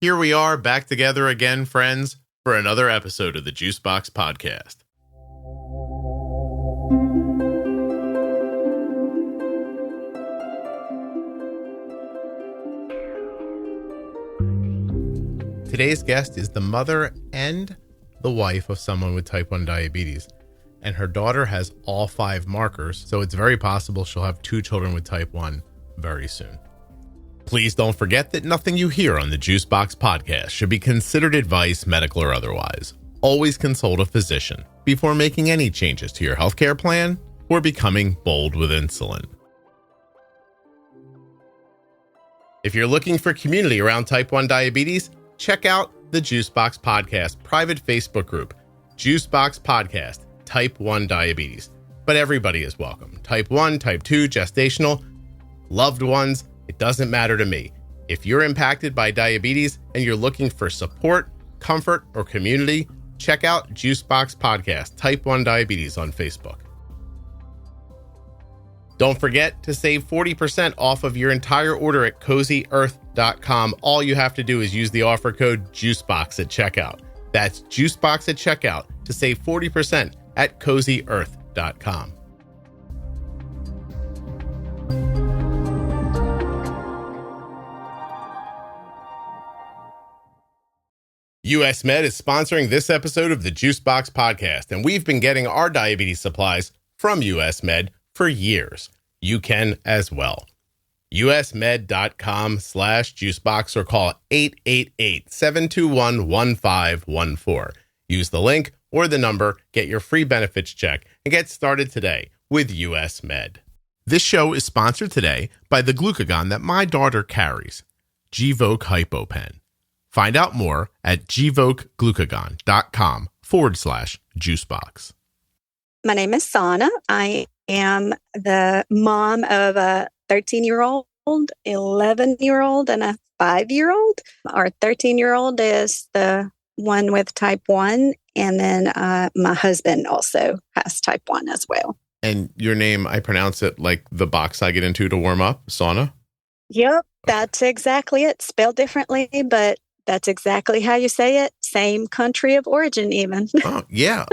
Here we are back together again, friends, for another episode of the Juicebox Podcast. Today's guest is the mother and the wife of someone with type 1 diabetes, and her daughter has all 5 markers, so it's very possible she'll have 2 children with type 1 very soon. Please don't forget that nothing you hear on the Juicebox Podcast should be considered advice, medical or otherwise. Always consult a physician before making any changes to your healthcare plan or becoming bold with insulin. If you're looking for community around type 1 diabetes, check out the Juicebox Podcast private Facebook group, Juicebox Podcast, Type 1 Diabetes. But everybody is welcome. Type 1, Type 2, gestational, loved ones, it doesn't matter to me. If you're impacted by diabetes and you're looking for support, comfort, or community, check out Juicebox Podcast, Type 1 Diabetes on Facebook. Don't forget to save 40% off of your entire order at CozyEarth.com. All you have to do is use the offer code JUICEBOX at checkout. That's JUICEBOX at checkout to save 40% at CozyEarth.com. US Med is sponsoring this episode of the Juicebox Podcast, and we've been getting our diabetes supplies from US Med for years. You can as well. usmed.com/juicebox or call 888-721-1514. Use the link or the number, get your free benefits check, and get started today with US Med. This show is sponsored today by the glucagon that my daughter carries, Gvoke HypoPen. Find out more at gvokeglucagon.com/juicebox. My name is Saana. I am the mom of a 13-year-old, 11-year-old, and a 5-year-old. Our 13-year-old is the one with type 1, and then my husband also has type 1 as well. And your name, I pronounce it like the box I get into to warm up, sauna? Yep, that's exactly it. Spelled differently, but that's exactly how you say it. Same country of origin even. Oh, yeah.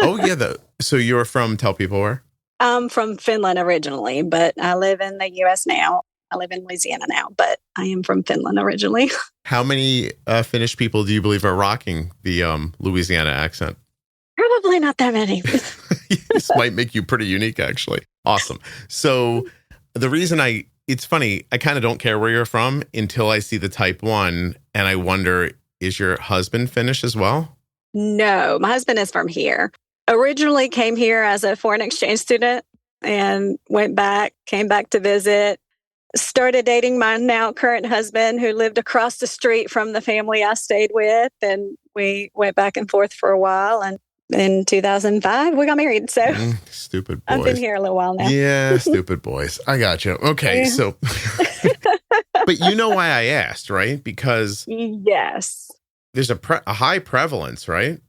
So you're from, tell people where? I'm from Finland originally, but I live in the U.S. now. I live in Louisiana now, but I am from Finland originally. How many Finnish people do you believe are rocking the Louisiana accent? Probably not that many. This might make you pretty unique, actually. Awesome. So the reason it's funny, I kind of don't care where you're from until I see the type 1, and I wonder, is your husband Finnish as well? No, my husband is from here. Originally came here as a foreign exchange student and came back to visit, started dating my now current husband who lived across the street from the family I stayed with. And we went back and forth for a while. And in 2005, we got married. So stupid boys. I've been here a little while now. Yeah, stupid boys. I got you. Okay, so, but you know why I asked, right? Because yes, there's a high prevalence, right?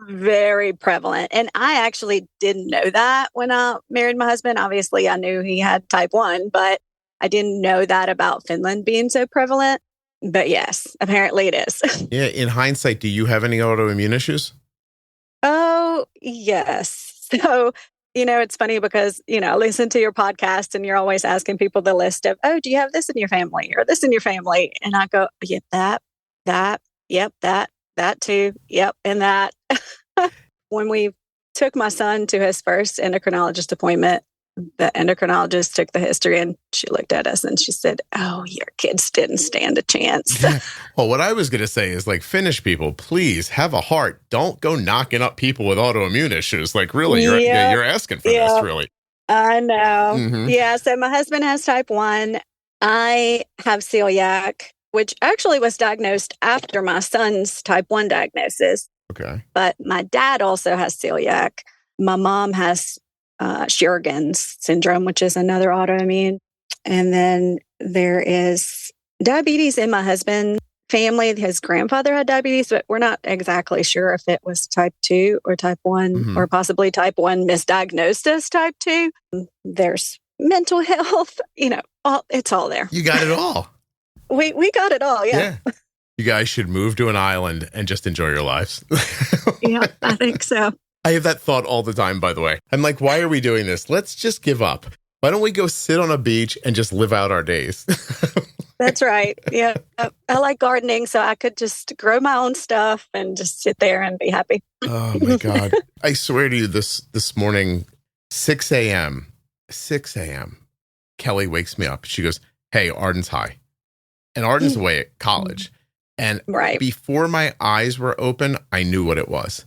Very prevalent. And I actually didn't know that when I married my husband. Obviously, I knew he had type 1, but I didn't know that about Finland being so prevalent. But yes, apparently it is. Yeah. In hindsight, do you have any autoimmune issues? Oh, yes. So, it's funny because, I listen to your podcast and you're always asking people the list of, oh, do you have this in your family or this in your family? And I go, yep, that, yep, that too, yep, and that. When we took my son to his first endocrinologist appointment, the endocrinologist took the history and she looked at us and she said, oh, your kids didn't stand a chance. Well, what I was going to say is like Finnish people, please have a heart. Don't go knocking up people with autoimmune issues. Like really, you're asking for this, really. I know. Mm-hmm. Yeah. So my husband has type 1. I have celiac, which actually was diagnosed after my son's type 1 diagnosis. Okay. But my dad also has celiac. My mom has Sjogren's syndrome, which is another autoimmune. And then there is diabetes in my husband's family. His grandfather had diabetes, but we're not exactly sure if it was type 2 or type 1, or possibly type 1 misdiagnosed as type 2. There's mental health, it's all there. You got it all. We got it all, yeah. You guys should move to an island and just enjoy your lives. Yeah, I think so. I have that thought all the time, by the way. I'm like, why are we doing this? Let's just give up. Why don't we go sit on a beach and just live out our days? That's right. Yeah. I like gardening, so I could just grow my own stuff and just sit there and be happy. Oh my God. I swear to you, this morning, 6 a.m., Kelly wakes me up. She goes, hey, Arden's high. And Arden's away at college. And before my eyes were open, I knew what it was.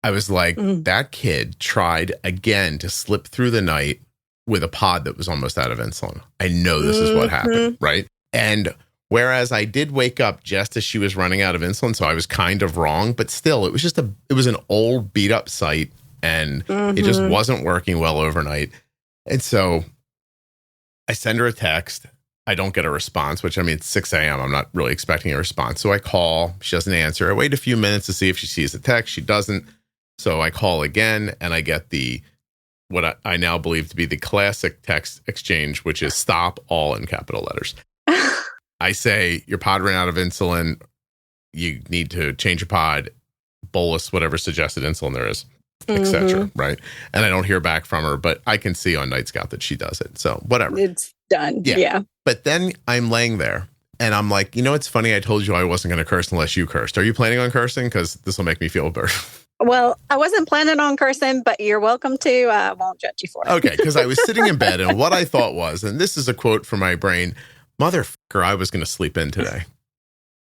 I was like, that kid tried again to slip through the night with a pod that was almost out of insulin. I know this is what happened, right? And whereas I did wake up just as she was running out of insulin, so I was kind of wrong, but still, it was an old beat up site, and it just wasn't working well overnight. And so I send her a text. I don't get a response, which, I mean, it's 6 a.m. I'm not really expecting a response. So I call. She doesn't answer. I wait a few minutes to see if she sees the text. She doesn't. So I call again, and I get what I now believe to be the classic text exchange, which is stop, all in capital letters. I say, your pod ran out of insulin. You need to change your pod, bolus whatever suggested insulin there is, etc. Right? And I don't hear back from her, but I can see on Night Scout that she does it. So whatever. It's done. Yeah. But then I'm laying there and I'm like, it's funny. I told you I wasn't going to curse unless you cursed. Are you planning on cursing? Because this will make me feel better. Well, I wasn't planning on cursing, but you're welcome to. I won't judge you for it. Okay. Because I was sitting in bed and what I thought was, and this is a quote from my brain, motherfucker, I was going to sleep in today.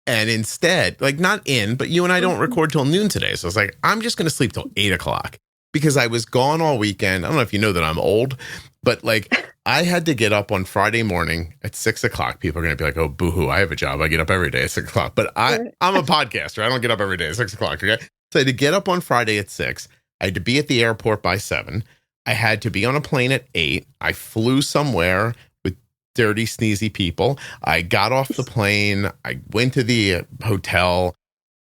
And instead, like not in, but you and I don't record till noon today. So I was like, I'm just going to sleep till 8 o'clock because I was gone all weekend. I don't know if you know that I'm old, but like I had to get up on Friday morning at 6 o'clock. People are going to be like, oh, boo-hoo, I have a job. I get up every day at 6 o'clock. But I'm a podcaster. I don't get up every day at 6 o'clock. Okay. So I had to get up on Friday at 6. I had to be at the airport by 7. I had to be on a plane at 8. I flew somewhere with dirty, sneezy people. I got off the plane. I went to the hotel.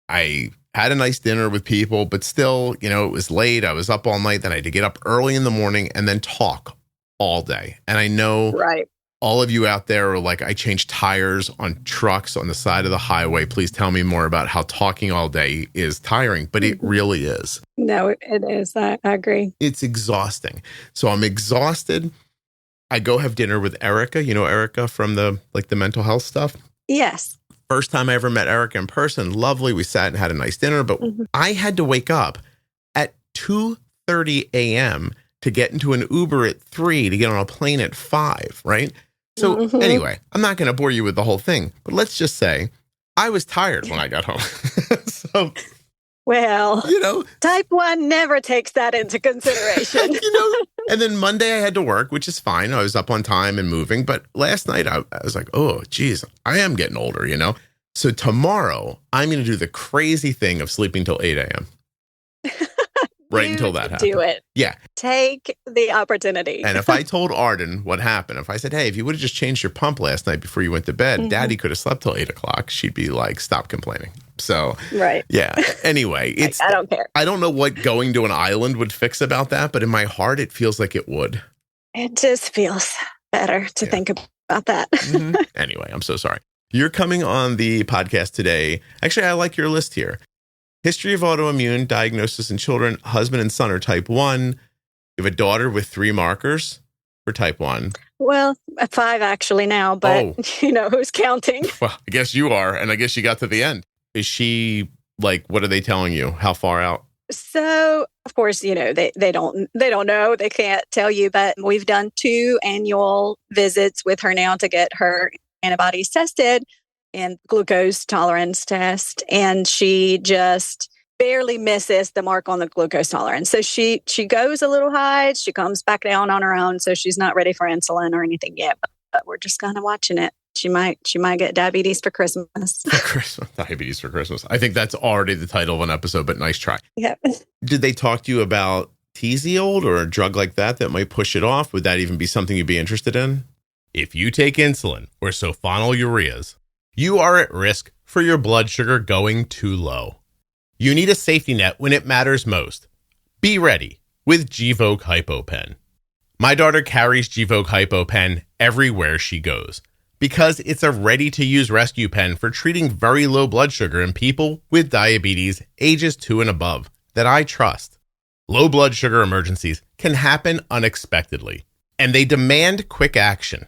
I had a nice dinner with people, but still, it was late. I was up all night. Then I had to get up early in the morning and then talk all day. And I know all of you out there are like, I changed tires on trucks on the side of the highway. Please tell me more about how talking all day is tiring, but it really is. No, it is. I agree. It's exhausting. So I'm exhausted. I go have dinner with Erica. You know Erica from the mental health stuff? Yes. First time I ever met Erica in person. Lovely. We sat and had a nice dinner, but I had to wake up at 2:30 a.m. to get into an Uber at 3 to get on a plane at 5, right? So anyway, I'm not going to bore you with the whole thing, but let's just say I was tired when I got home. So, well, type 1 never takes that into consideration. And then Monday I had to work, which is fine. I was up on time and moving. But last night I was like, oh, geez, I am getting older, So tomorrow I'm going to do the crazy thing of sleeping till 8 a.m. Right until that happens. Do it. Yeah. Take the opportunity. And if I told Arden what happened, if I said, hey, if you would have just changed your pump last night before you went to bed, Daddy could have slept till 8 o'clock. She'd be like, stop complaining. So, yeah. Anyway, I don't care. I don't know what going to an island would fix about that, but in my heart, it feels like it would. It just feels better to think about that. Anyway, I'm so sorry. You're coming on the podcast today. Actually, I like your list here. History of autoimmune diagnosis in children, husband and son are type 1. You have a daughter with 3 markers for type 1. Well, 5 actually now, but who's counting? Well, I guess you are. And I guess you got to the end. Is she like, what are they telling you? How far out? So, of course, they don't know. They can't tell you, but we've done 2 annual visits with her now to get her antibodies tested and glucose tolerance test. And she just barely misses the mark on the glucose tolerance. So she goes a little high. She comes back down on her own. So she's not ready for insulin or anything yet, but we're just kind of watching it. She might get diabetes for Christmas. Diabetes for Christmas. I think that's already the title of an episode, but nice try. Yeah. Did they talk to you about Tzield or a drug like that might push it off? Would that even be something you'd be interested in? If you take insulin or sulfonylureas, you are at risk for your blood sugar going too low. You need a safety net when it matters most. Be ready with Gvoke HypoPen. My daughter carries Gvoke HypoPen everywhere she goes because it's a ready-to-use rescue pen for treating very low blood sugar in people with diabetes ages 2 and above that I trust. Low blood sugar emergencies can happen unexpectedly, and they demand quick action.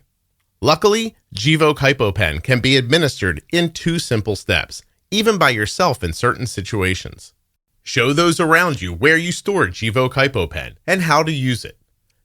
Luckily, Gvoke HypoPen can be administered in 2 simple steps, even by yourself in certain situations. Show those around you where you store Gvoke HypoPen and how to use it.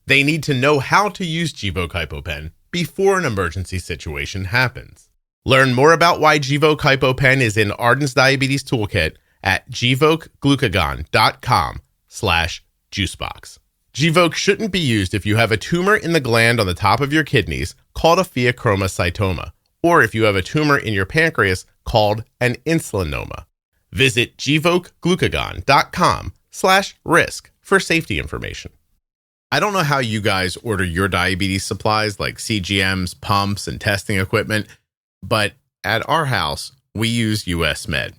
They need to know how to use Gvoke HypoPen before an emergency situation happens. Learn more about why Gvoke HypoPen is in Arden's Diabetes Toolkit at gvokeglucagon.com/juicebox. Gvoke shouldn't be used if you have a tumor in the gland on the top of your kidneys called a pheochromocytoma, or if you have a tumor in your pancreas called an insulinoma. Visit gvokeglucagon.com/risk for safety information. I don't know how you guys order your diabetes supplies like CGMs, pumps, and testing equipment, but at our house, we use US Med.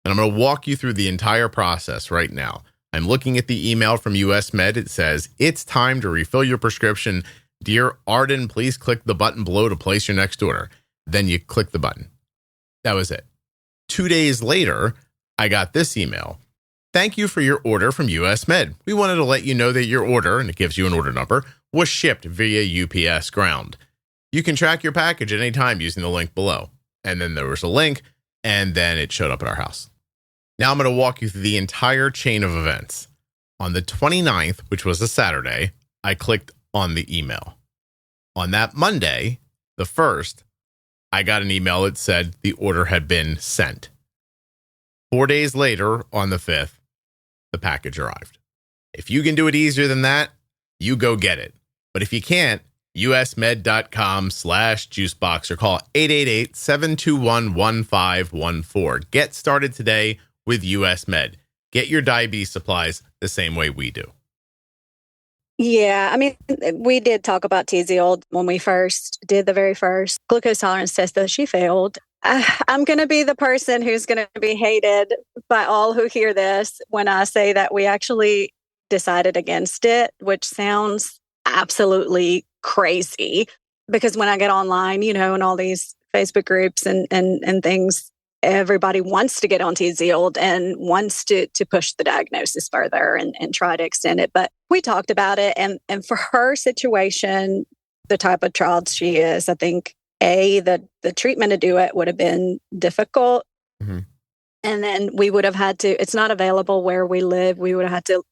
And I'm going to walk you through the entire process right now. I'm looking at the email from US Med. It says, "It's time to refill your prescription. Dear Arden, please click the button below to place your next order." Then you click the button. That was it. 2 days later, I got this email. "Thank you for your order from US Med. We wanted to let you know that your order," and it gives you an order number, "was shipped via UPS ground. You can track your package at any time using the link below." And then there was a link, and then it showed up at our house. Now I'm going to walk you through the entire chain of events. On the 29th, which was a Saturday, I clicked on the email. On that Monday, the 1st, I got an email that said the order had been sent. 4 days later, on the 5th, the package arrived. If you can do it easier than that, you go get it. But if you can't, usmed.com/juicebox or call 888-721-1514. Get started today with US Med. Get your diabetes supplies the same way we do. Yeah, I mean, we did talk about TZL when we first did the very first glucose tolerance test that she failed. I'm going to be the person who's going to be hated by all who hear this when I say that we actually decided against it, which sounds absolutely crazy. Because when I get online, you know, and all these Facebook groups and things, everybody wants to get on TZL and wants to push the diagnosis further and try to extend it. But we talked about it. And for her situation, the type of child she is, I think, the treatment to do it would have been difficult. Mm-hmm. And then we would have had to, it's not available where we live. We would have had to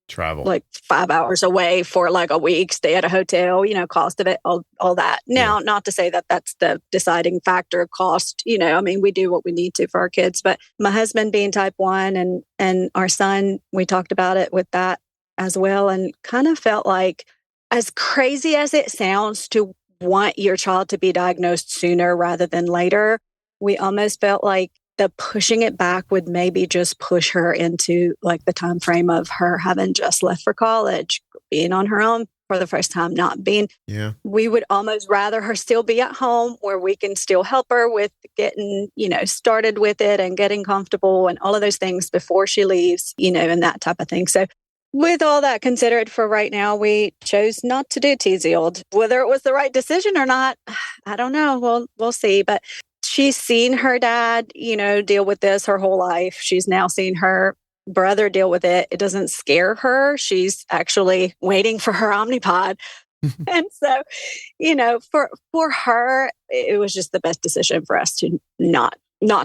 travel like 5 hours away for like a week, stay at a hotel, you know, cost of it, all that. Now, not to say that that's the deciding factor, cost, you know, I mean, we do what we need to for our kids, but my husband being type 1 and our son, we talked about it with that as well, and kind of felt like, as crazy as it sounds to want your child to be diagnosed sooner rather than later, we almost felt like the pushing it back would maybe just push her into like the time frame of her having just left for college, being on her own for the first time, not being. Yeah. We would almost rather her still be at home where we can still help her with getting, you know, started with it and getting comfortable and all of those things before she leaves, you know, and that type of thing. So with all that considered, for right now, we chose not to do TZL. Whether it was the right decision or not, I don't know. We'll see. But she's seen her dad, you know, deal with this her whole life. She's now seen her brother deal with it. It doesn't scare her. She's actually waiting for her Omnipod. And so, you know, for her, it was just the best decision for us to not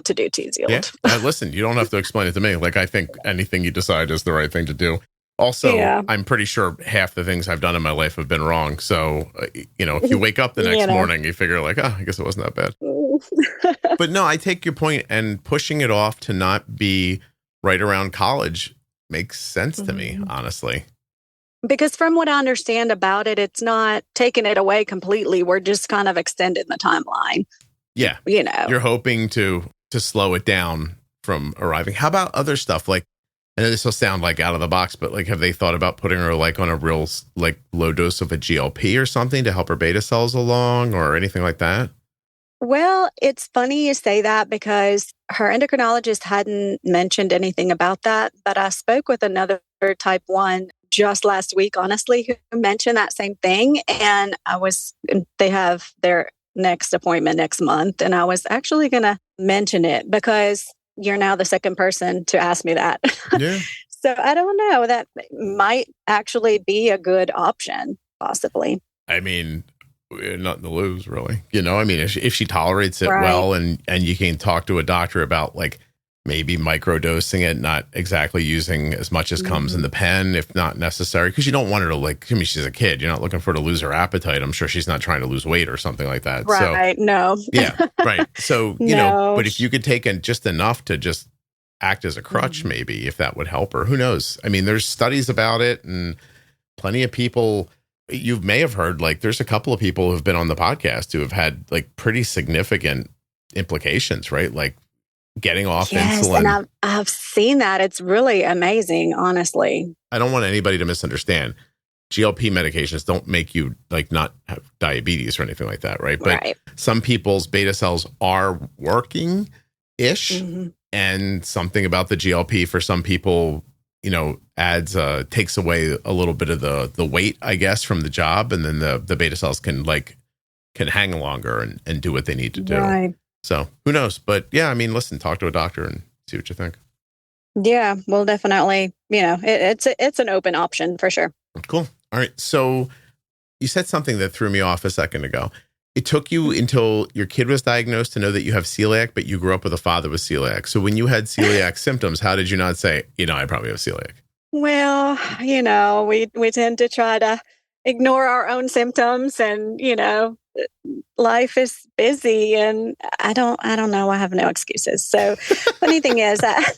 to do TZL. Yeah. Listen, you don't have to explain it to me. Like, I think anything you decide is the right thing to do. Also, I'm pretty sure half the things I've done in my life have been wrong. So, you know, if you wake up the next morning, you figure like, I guess it wasn't that bad. But no, I take your point, and pushing it off to not be right around college makes sense to me, honestly. Because from what I understand about it, it's not taking it away completely. We're just kind of extending the timeline. Yeah. You know, you're hoping to slow it down from arriving. How about other stuff? Like, I know this will sound like out of the box, but like, have they thought about putting her like on a real like low dose of a GLP or something to help her beta cells along or anything like that? Well, it's funny you say that because her endocrinologist hadn't mentioned anything about that, but I spoke with another type 1 just last week, honestly, who mentioned that same thing. And they have their next appointment next month. And I was actually going to mention it because you're now the second person to ask me that. Yeah. So I don't know. That might actually be a good option, possibly. I mean, nothing to lose, really. I mean, if she tolerates it Right. well, and you can talk to a doctor about like maybe microdosing it, not exactly using as much as comes in the pen, if not necessary, because you don't want her to like. I mean, she's a kid. You're not looking for her to lose her appetite. I'm sure she's not trying to lose weight or something like that. Right. So, No. yeah. Right. So No. but if you could take in just enough to just act as a crutch, maybe if that would help her, who knows? I mean, there's studies about it, and plenty of people. You may have heard, like, there's a couple of people who've been on the podcast who have had like pretty significant implications, right? Like getting off insulin. And I've seen that. It's really amazing, honestly. I don't want anybody to misunderstand. GLP medications don't make you like not have diabetes or anything like that, right? But some people's beta cells are working-ish, and something about the GLP for some people, adds takes away a little bit of the weight, I guess, from the job, and then the beta cells can hang longer and do what they need to do. Right. So who knows? But yeah, I mean, listen, talk to a doctor and see what you think. Yeah, well, definitely. It's an open option for sure. Cool. All right. So you said something that threw me off a second ago. It took you until your kid was diagnosed to know that you have celiac, but you grew up with a father with celiac. So when you had celiac symptoms, how did you not say, I probably have celiac? Well, we tend to try to ignore our own symptoms, and, life is busy, and I don't know. I have no excuses. So funny thing is that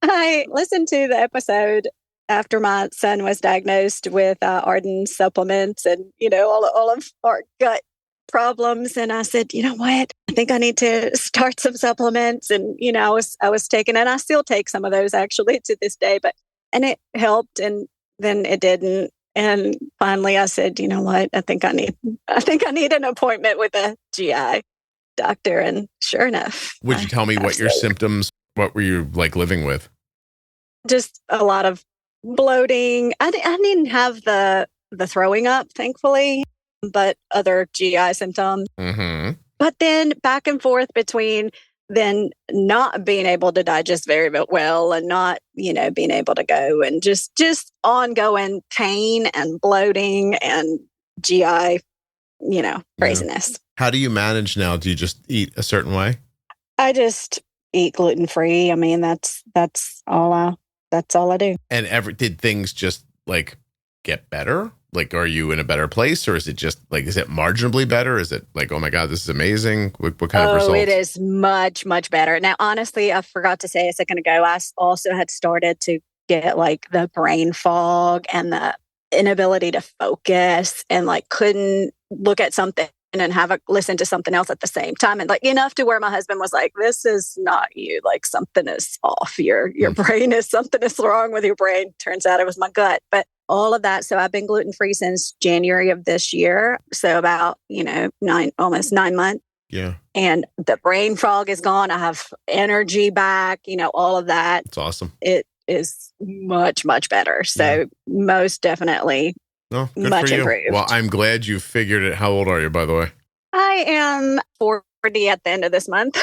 I listened to the episode after my son was diagnosed with Arden supplements and, all of our gut problems. And I said, you know what? I think I need to start some supplements. And, I was taking, and I still take some of those actually to this day, and it helped, and then it didn't. And finally I said, you know what? I think I need an appointment with a GI doctor. And sure enough. Would you tell me what your symptoms, what were you like living with? Just a lot of bloating. I didn't have the throwing up, thankfully, but other GI symptoms. But then back and forth between then not being able to digest very well and not, being able to go, and just ongoing pain and bloating and GI, craziness. Yeah. How do you manage now? Do you just eat a certain way? I just eat gluten-free. I mean, that's all I do. And did things just like get better? Like, are you in a better place, or is it just like, is it marginally better? Is it like, oh my God, this is amazing? What kind of results? Oh, it is much, much better. Now, honestly, I forgot to say a second ago, I also had started to get like the brain fog and the inability to focus, and like couldn't look at something and listen to something else at the same time. And like enough to where my husband was like, this is not you. Like something is off. Your brain something is wrong with your brain. Turns out it was my gut. But all of that. So I've been gluten-free since January of this year. So about, almost 9 months. Yeah. And the brain fog is gone. I have energy back, all of that. It's awesome. It is much, much better. So most definitely. Oh, good much for you. improved. Well, I'm glad you figured it. How old are you, by the way? I am 40 at the end of this month.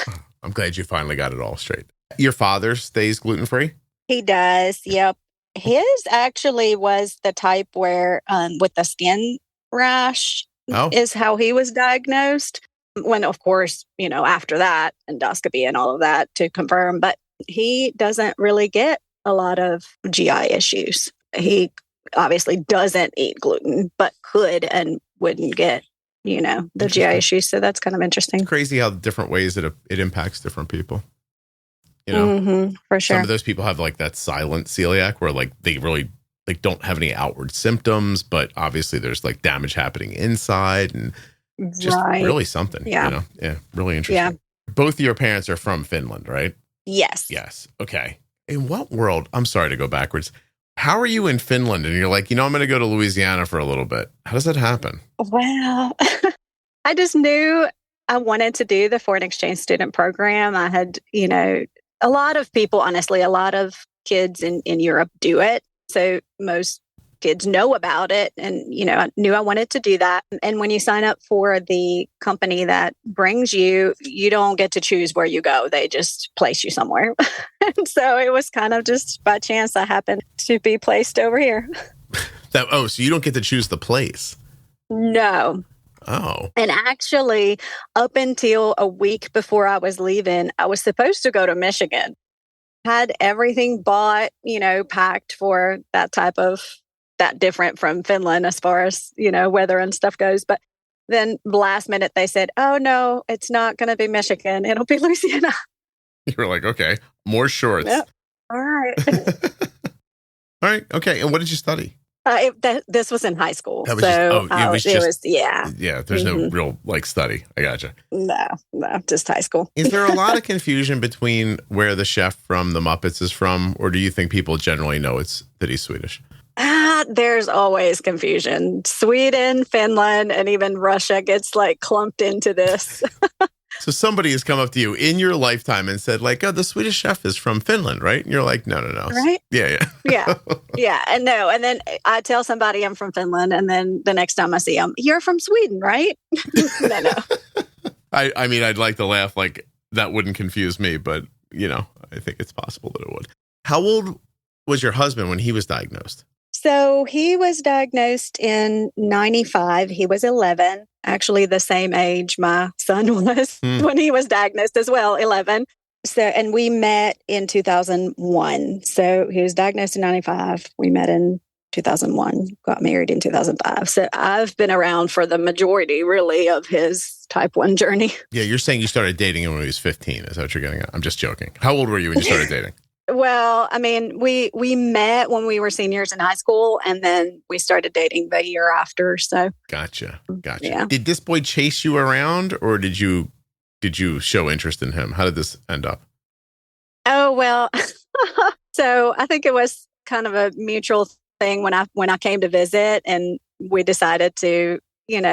I'm glad you finally got it all straight. Your father stays gluten-free? He does. Yep. His actually was the type where with the skin rash is how he was diagnosed. When, of course, after that, endoscopy and all of that to confirm. But he doesn't really get a lot of GI issues. He obviously doesn't eat gluten, but could and wouldn't get, the GI issues. So that's kind of interesting. It's crazy how different ways it impacts different people. For sure. Some of those people have like that silent celiac where like they really like don't have any outward symptoms, but obviously there's like damage happening inside and just really something. Yeah. Really interesting. Yeah. Both of your parents are from Finland, right? Yes. Yes. Okay. In what world? I'm sorry to go backwards. How are you in Finland? And you're like, I'm going to go to Louisiana for a little bit. How does that happen? Well, I just knew I wanted to do the foreign exchange student program. I had, a lot of people, honestly, a lot of kids in Europe do it. So most kids know about it. And, I knew I wanted to do that. And when you sign up for the company that brings you, you don't get to choose where you go. They just place you somewhere. And so it was kind of just by chance I happened to be placed over here. So you don't get to choose the place? No. Oh. And actually, up until a week before I was leaving, I was supposed to go to Michigan. Had everything bought, packed for that different from Finland as far as, weather and stuff goes. But then last minute they said, oh no, it's not going to be Michigan. It'll be Louisiana. You were like, okay, more shorts. Yep. All right. All right. Okay. And what did you study? This was in high school. That was yeah. Yeah. There's no real study. I gotcha. No, just high school. Is there a lot of confusion between where the chef from the Muppets is from, or do you think people generally know that he's Swedish? There's always confusion. Sweden, Finland, and even Russia gets clumped into this. So somebody has come up to you in your lifetime and said, oh, the Swedish chef is from Finland, right? And you're like, no. Right? Yeah. Yeah. And no. And then I tell somebody I'm from Finland. And then the next time I see them, you're from Sweden, right? No. I mean, I'd like to laugh that wouldn't confuse me, but, I think it's possible that it would. How old was your husband when he was diagnosed? So he was diagnosed in 95. He was 11, actually the same age my son was when he was diagnosed as well, 11. So, and we met in 2001. So he was diagnosed in 95. We met in 2001, got married in 2005. So I've been around for the majority, really, of his type 1 journey. Yeah, you're saying you started dating him when he was 15. Is that what you're getting at? I'm just joking. How old were you when you started dating? Well, I mean, we met when we were seniors in high school, and then we started dating the year after. So Gotcha. Yeah. Did this boy chase you around, or did you show interest in him? How did this end up? Oh, well, so I think it was kind of a mutual thing when I came to visit, and we decided to,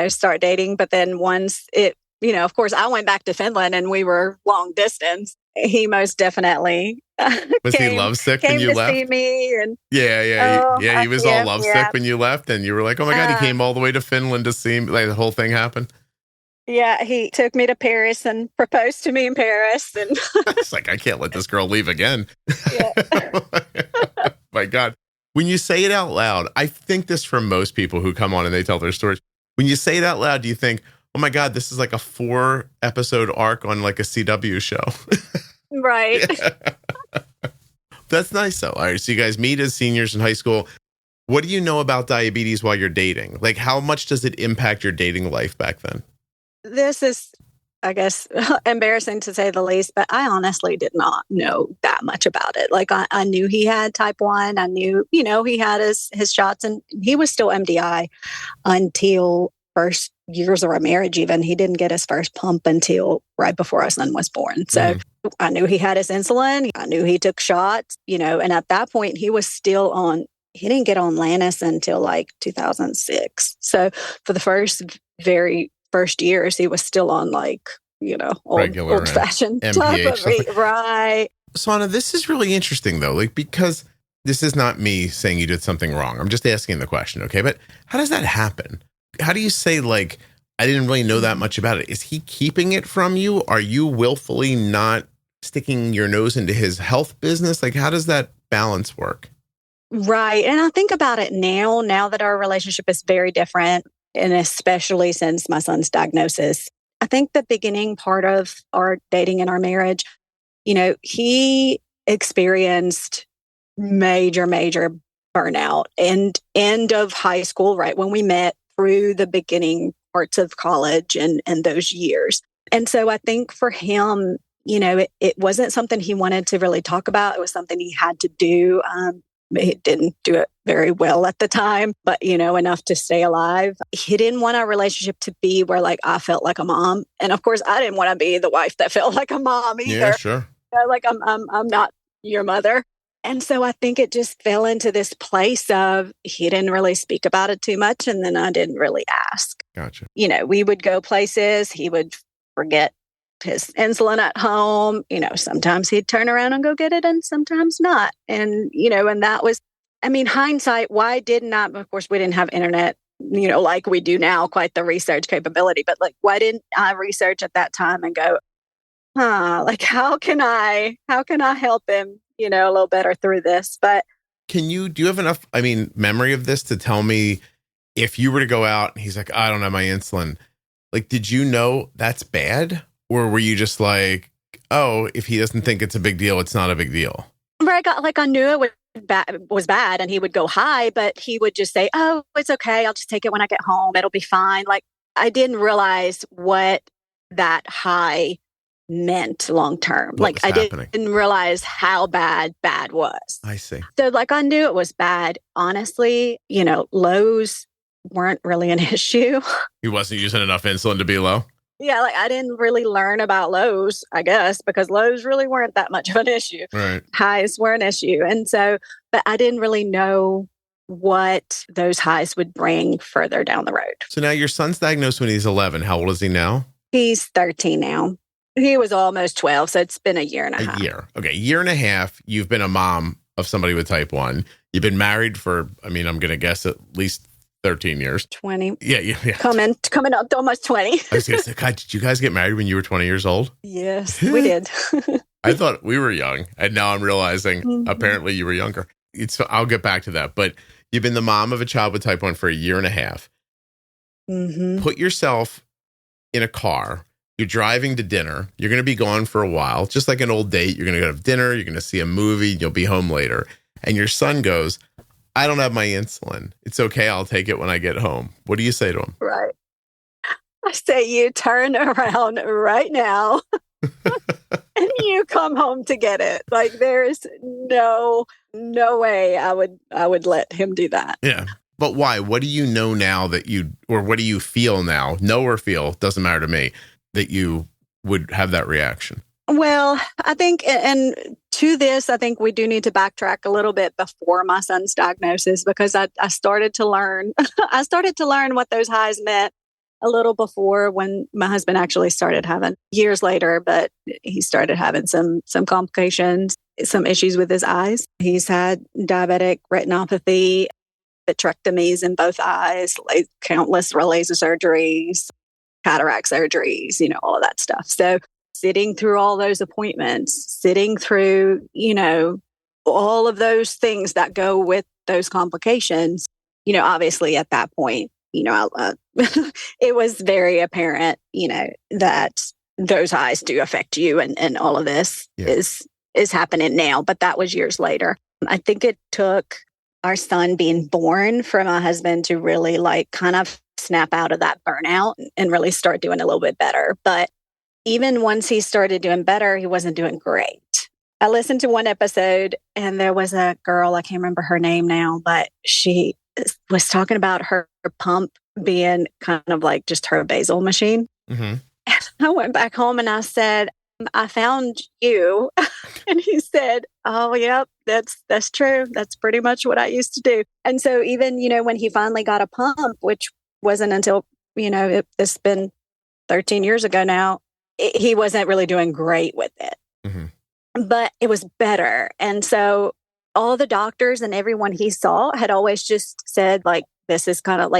start dating. But then once it, of course, I went back to Finland and we were long distance. He most definitely was he lovesick when you left? See me and he was all lovesick when you left, and you were like, "Oh my God, he came all the way to Finland to see me." The whole thing happened. Yeah, he took me to Paris and proposed to me in Paris, and it's like I can't let this girl leave again. Yeah. My God, when you say it out loud, I think this for most people who come on and they tell their stories. When you say it out loud, do you think, oh my God, this is like a 4-episode arc on a CW show? Right. That's nice though. All right. So you guys meet as seniors in high school. What do you know about diabetes while you're dating? How much does it impact your dating life back then? This is, I guess, embarrassing to say the least, but I honestly did not know that much about it. I knew he had type 1. I knew, he had his shots, and he was still MDI until first years of our marriage. Even he didn't get his first pump until right before our son was born. So I knew he had his insulin. I knew he took shots, and at that point he was still on, he didn't get on Lantus until 2006. So for the very first years, he was still on old fashioned MPH, right. Saana, this is really interesting though, because this is not me saying you did something wrong. I'm just asking the question. Okay. But how does that happen? How do you say, I didn't really know that much about it? Is he keeping it from you? Are you willfully not sticking your nose into his health business? How does that balance work? Right. And I think about it now that our relationship is very different, and especially since my son's diagnosis. I think the beginning part of our dating and our marriage, he experienced major burnout and end of high school, right when we met, through the beginning parts of college and those years. And so I think for him, it wasn't something he wanted to really talk about. It was something he had to do. He didn't do it very well at the time, but, enough to stay alive. He didn't want our relationship to be where I felt like a mom. And of course, I didn't want to be the wife that felt like a mom either. Yeah, sure. I'm not your mother. And so I think it just fell into this place of he didn't really speak about it too much. And then I didn't really ask. Gotcha. We would go places. He would forget his insulin at home. Sometimes he'd turn around and go get it and sometimes not. And, and that was I mean, hindsight, why didn't I, of course, we didn't have internet, like we do now, quite the research capability, but like, why didn't I research at that time and go, like, how can I help him, a little better through this? But do you have enough, memory of this to tell me if you were to go out and he's like, I don't have my insulin, like, did you know that's bad? Or were you just like, oh, if he doesn't think it's a big deal, it's not a big deal? Right, I knew it was bad and he would go high, but he would just say, oh, it's okay. I'll just take it when I get home. It'll be fine. Like, I didn't realize what that high meant long term. Like, I didn't realize how bad was. I see. So like, I knew it was bad. Honestly, lows weren't really an issue. He wasn't using enough insulin to be low? Yeah, like I didn't really learn about lows, I guess, because lows really weren't that much of an issue. Right. Highs were an issue. And so, but I didn't really know what those highs would bring further down the road. So now your son's diagnosed when he's 11. How old is he now? He's 13 now. He was almost 12, so it's been a year and a half. A year. Okay, year and a half. You've been a mom of somebody with type 1. You've been married for, I'm going to guess at least 13 years. 20. Yeah. Coming up to almost 20. I was going to say, God, did you guys get married when you were 20 years old? Yes, we did. I thought we were young, and now I'm realizing apparently you were younger. I'll get back to that. But you've been the mom of a child with type 1 for a year and a half. Mm-hmm. Put yourself in a car. You're driving to dinner. You're going to be gone for a while, just like an old date. You're going to go to dinner. You're going to see a movie. You'll be home later. And your son goes, I don't have my insulin. It's okay. I'll take it when I get home. What do you say to him? Right. I say, you turn around right now and you come home to get it. Like, there's no way I would let him do that. Yeah. But why? What do you know now or what do you feel now? Know or feel, doesn't matter to me, that you would have that reaction? Well, I think, and to this, I think we do need to backtrack a little bit before my son's diagnosis, because I started to learn, what those highs meant a little before, when my husband actually started having, years later, but he started having some complications, some issues with his eyes. He's had diabetic retinopathy, vitrectomies in both eyes, countless laser surgeries, cataract surgeries, all of that stuff. So sitting through all those appointments, sitting through, all of those things that go with those complications, obviously at that point, it was very apparent, that those eyes do affect you, and all of this is happening now. But that was years later. I think it took our son being born for my husband to really kind of snap out of that burnout and really start doing a little bit better. But even once he started doing better, he wasn't doing great. I listened to one episode and there was a girl, I can't remember her name now, but she was talking about her pump being kind of like just her basal machine. Mm-hmm. And I went back home and I said, I found you. And he said, oh, yep, that's true. That's pretty much what I used to do. And so even, when he finally got a pump, which wasn't until, it's been 13 years ago now, he wasn't really doing great with it. Mm-hmm. But it was better. And so all the doctors and everyone he saw had always just said, this is kind of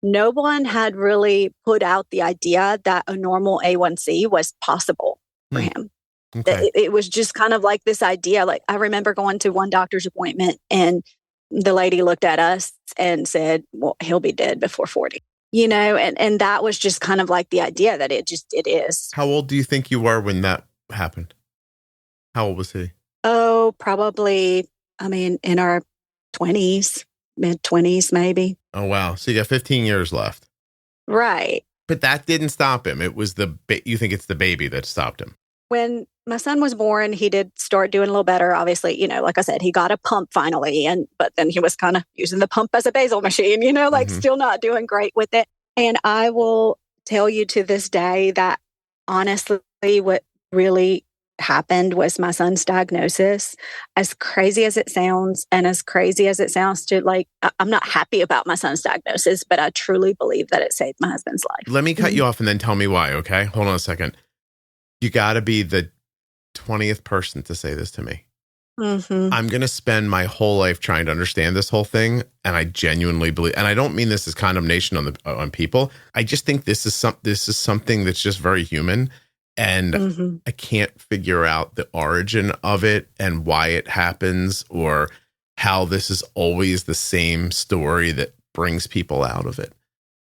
no one had really put out the idea that a normal A1C was possible for him. Okay. It was just kind of like this idea. I remember going to one doctor's appointment and the lady looked at us and said, well, he'll be dead before 40. And that was just kind of like the idea that it is. How old do you think you were when that happened? How old was he? Oh, probably, in our 20s, mid-20s, maybe. Oh, wow. So you got 15 years left. Right. But that didn't stop him. It was you think it's the baby that stopped him. When my son was born, he did start doing a little better. Obviously, like I said, he got a pump finally. But then he was kind of using the pump as a basal machine, still not doing great with it. And I will tell you to this day that honestly, what really happened was my son's diagnosis. As crazy as it sounds, and as crazy as it sounds to I'm not happy about my son's diagnosis, but I truly believe that it saved my husband's life. Let me cut you off and then tell me why, okay? Hold on a second. You got to be the 20th person to say this to me. I'm going to spend my whole life trying to understand this whole thing. And I genuinely believe, and I don't mean this as condemnation on people. I just think this is something that's just very human. And I can't figure out the origin of it and why it happens, or how this is always the same story that brings people out of it.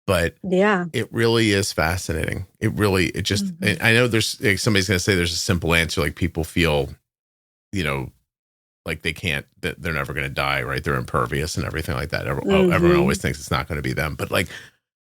But yeah, it really is fascinating. It just, I know there's somebody's going to say there's a simple answer, like people feel, like they can't, that they're never going to die, right? They're impervious and everything like that. Everyone always thinks it's not going to be them. But like,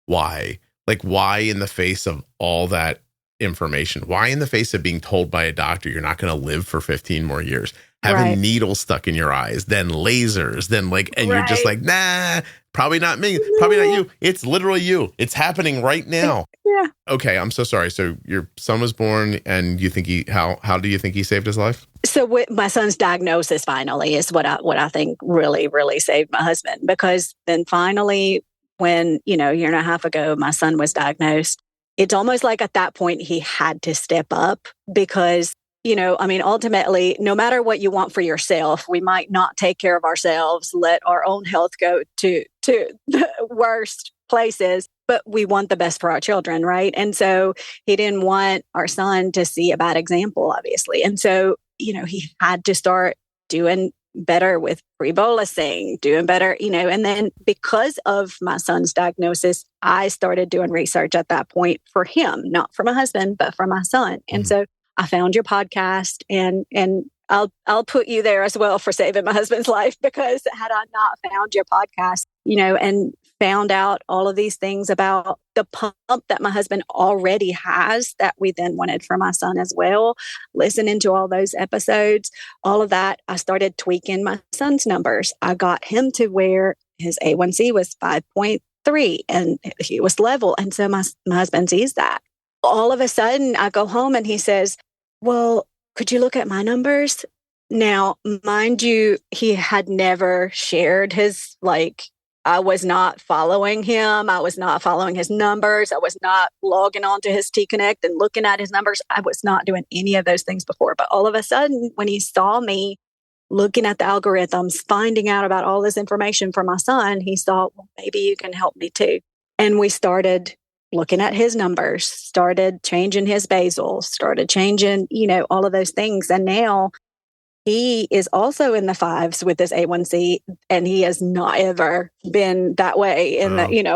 why? Like, why in the face of all that information? Why in the face of being told by a doctor you're not going to live for 15 more years? Having needles stuck in your eyes, then lasers, then and you're just like, nah, probably not me, probably not you. It's literally you. It's happening right now. Yeah. Okay, I'm so sorry. So your son was born, and you think how do you think he saved his life? So my son's diagnosis finally is what I think really, really saved my husband, because then finally, when, a year and a half ago, my son was diagnosed, it's almost like at that point he had to step up, because ultimately, no matter what you want for yourself, we might not take care of ourselves, let our own health go to the worst places, but we want the best for our children, right? And so he didn't want our son to see a bad example, obviously. And so, he had to start doing better with pre-bolusing, doing better, and then because of my son's diagnosis, I started doing research at that point for him, not for my husband, but for my son. And so I found your podcast, and I'll put you there as well for saving my husband's life, because had I not found your podcast, and found out all of these things about the pump that my husband already has that we then wanted for my son as well, listening to all those episodes, all of that, I started tweaking my son's numbers. I got him to where his A1C was 5.3 and he was level. And so my husband sees that. All of a sudden, I go home and he says, well, could you look at my numbers? Now, mind you, he had never shared his, I was not following him. I was not following his numbers. I was not logging onto his T-Connect and looking at his numbers. I was not doing any of those things before. But all of a sudden, when he saw me looking at the algorithms, finding out about all this information for my son, he thought, well, maybe you can help me too. And we started looking at his numbers, started changing his basal, started changing, all of those things. And now he is also in the fives with his A1C, and he has not ever been that way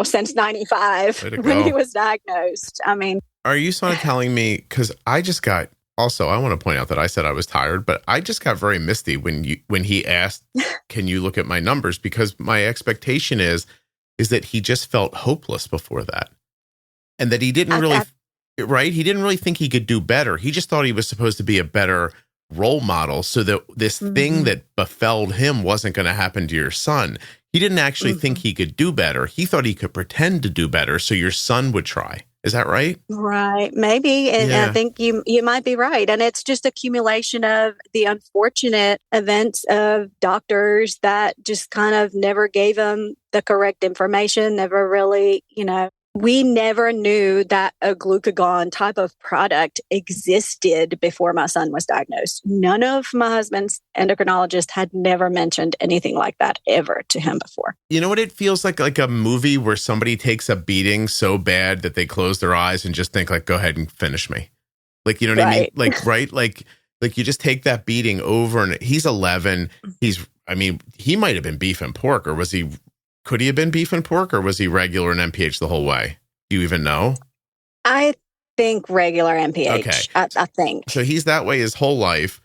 since 95 when he was diagnosed. I mean, are you sort of telling me, because I just got, also, I want to point out that I said I was tired, but I just got very misty when he asked, can you look at my numbers? Because my expectation is that he just felt hopeless before that. And that he didn't really, he didn't really think he could do better. He just thought he was supposed to be a better role model, so that this thing that befell him wasn't going to happen to your son. He didn't actually think he could do better. He thought he could pretend to do better so your son would try. Is that right? Right. Maybe. And I think you might be right. And it's just accumulation of the unfortunate events of doctors that just kind of never gave him the correct information, never really, we never knew that a glucagon type of product existed before my son was diagnosed. None of my husband's endocrinologists had never mentioned anything like that ever to him before. You know what it feels like a movie where somebody takes a beating so bad that they close their eyes and just think go ahead and finish me. What I mean? Like you just take that beating over, and he's 11. He might have been beef and pork, or was he? Could he have been beef and pork, or was he regular and MPH the whole way? Do you even know? I think regular MPH. Okay. I think. So he's that way his whole life.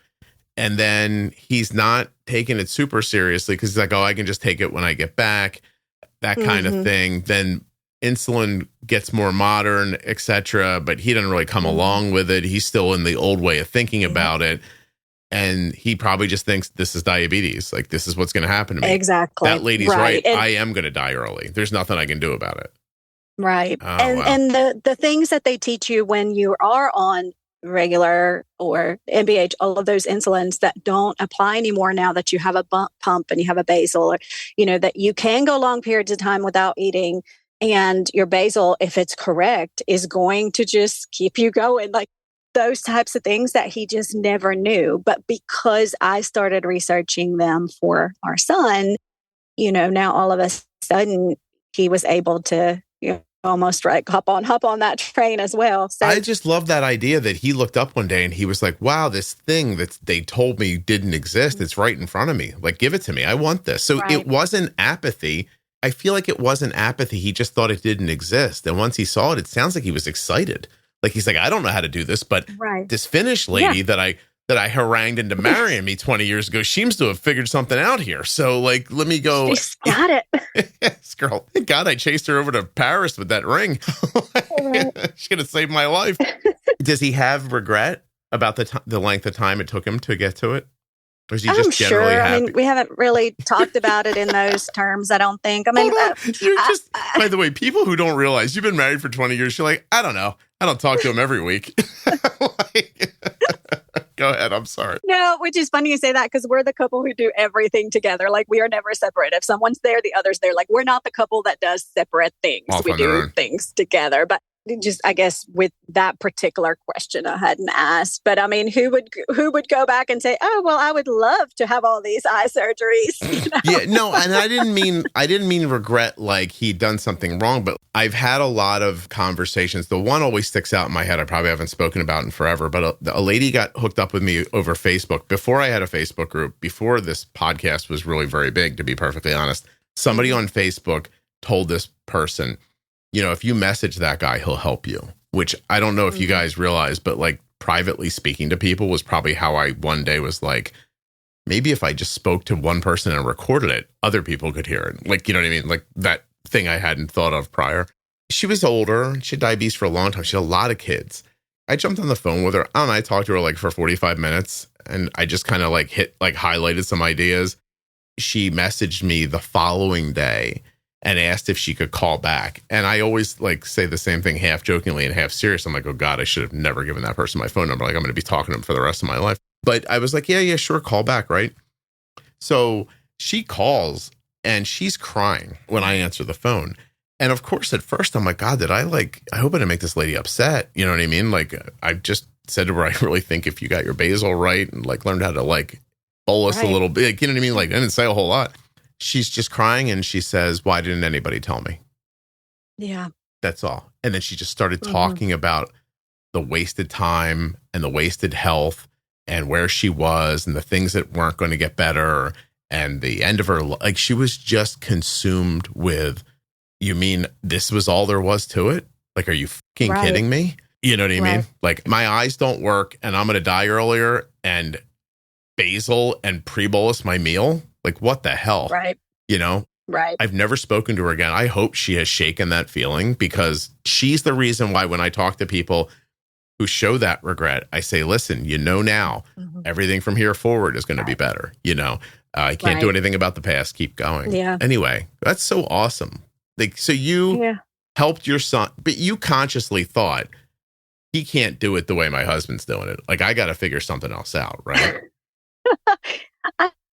And then he's not taking it super seriously because he's like, I can just take it when I get back, that kind of thing. Then insulin gets more modern, etc. But he doesn't really come along with it. He's still in the old way of thinking about it. And he probably just thinks this is diabetes. Like, this is what's going to happen to me. Exactly. That lady's right. And I am going to die early. There's nothing I can do about it. Right. And the things that they teach you when you are on regular or MBH, all of those insulins that don't apply anymore now that you have a pump and you have a basal, or, that you can go long periods of time without eating. And your basal, if it's correct, is going to just keep you going. Like, those types of things that he just never knew. But because I started researching them for our son, now all of a sudden he was able to, almost like hop on that train as well. So I just love that idea that he looked up one day and he was like, wow, this thing that they told me didn't exist, it's right in front of me. Like, give it to me. I want this. So It wasn't apathy. I feel like it wasn't apathy. He just thought it didn't exist. And once he saw it, it sounds like he was excited. Like, he's like, I don't know how to do this, but this Finnish lady that I harangued into marrying me 20 years ago seems to have figured something out here. So, like, let me go. She's got it. Yes, girl. Thank God I chased her over to Paris with that ring. She could have saved my life. Does he have regret about the length of time it took him to get to it? Or is he just generally happy? I mean, we haven't really talked about it in those terms, I don't think. I mean, by the way, people who don't realize you've been married for 20 years, you're like, I don't know. I don't talk to him every week. Go ahead. I'm sorry. No, which is funny you say that because we're the couple who do everything together. Like, we are never separate. If someone's there, the other's there. Like, we're not the couple that does separate things. We do things together. But just, I guess, with that particular question, I hadn't asked. But I mean, who would go back and say, "Oh, well, I would love to have all these eye surgeries"? Yeah, no, and I didn't mean regret like he'd done something wrong. But I've had a lot of conversations. The one always sticks out in my head. I probably haven't spoken about in forever. But a lady got hooked up with me over Facebook before I had a Facebook group. Before this podcast was really very big, to be perfectly honest. Somebody on Facebook told this person, if you message that guy, he'll help you, which I don't know if you guys realize, but like privately speaking to people was probably how I one day was like, maybe if I just spoke to one person and recorded it, other people could hear it. Like, you know what I mean? Like that thing I hadn't thought of prior. She was older. She had diabetes for a long time. She had a lot of kids. I jumped on the phone with her. I don't know. I talked to her like for 45 minutes and I just kind of like highlighted some ideas. She messaged me the following day and asked if she could call back. And I always like say the same thing, half jokingly and half serious. I'm like, oh God, I should have never given that person my phone number. Like, I'm going to be talking to him for the rest of my life. But I was like, yeah, sure. Call back. Right. So she calls and she's crying when I answer the phone. And of course, at first I'm like, God, I hope I didn't make this lady upset. You know what I mean? Like, I just said to her, I really think if you got your basal right and like learned how to like bolus a little bit, you know what I mean? Like, I didn't say a whole lot. She's just crying and she says, why didn't anybody tell me? Yeah. That's all. And then she just started talking about the wasted time and the wasted health and where she was and the things that weren't going to get better and the end of her life. Like, she was just consumed with, you mean this was all there was to it? Like, are you fucking kidding me? You know what I mean? Like, my eyes don't work and I'm going to die earlier and basal and pre-bolus my meal. Like, what the hell? Right. Right. I've never spoken to her again. I hope she has shaken that feeling because she's the reason why when I talk to people who show that regret, I say, listen, now, everything from here forward is going to be better. I can't do anything about the past. Keep going. Yeah. Anyway, that's so awesome. Like, so you helped your son, but you consciously thought he can't do it the way my husband's doing it. Like, I got to figure something else out. Right.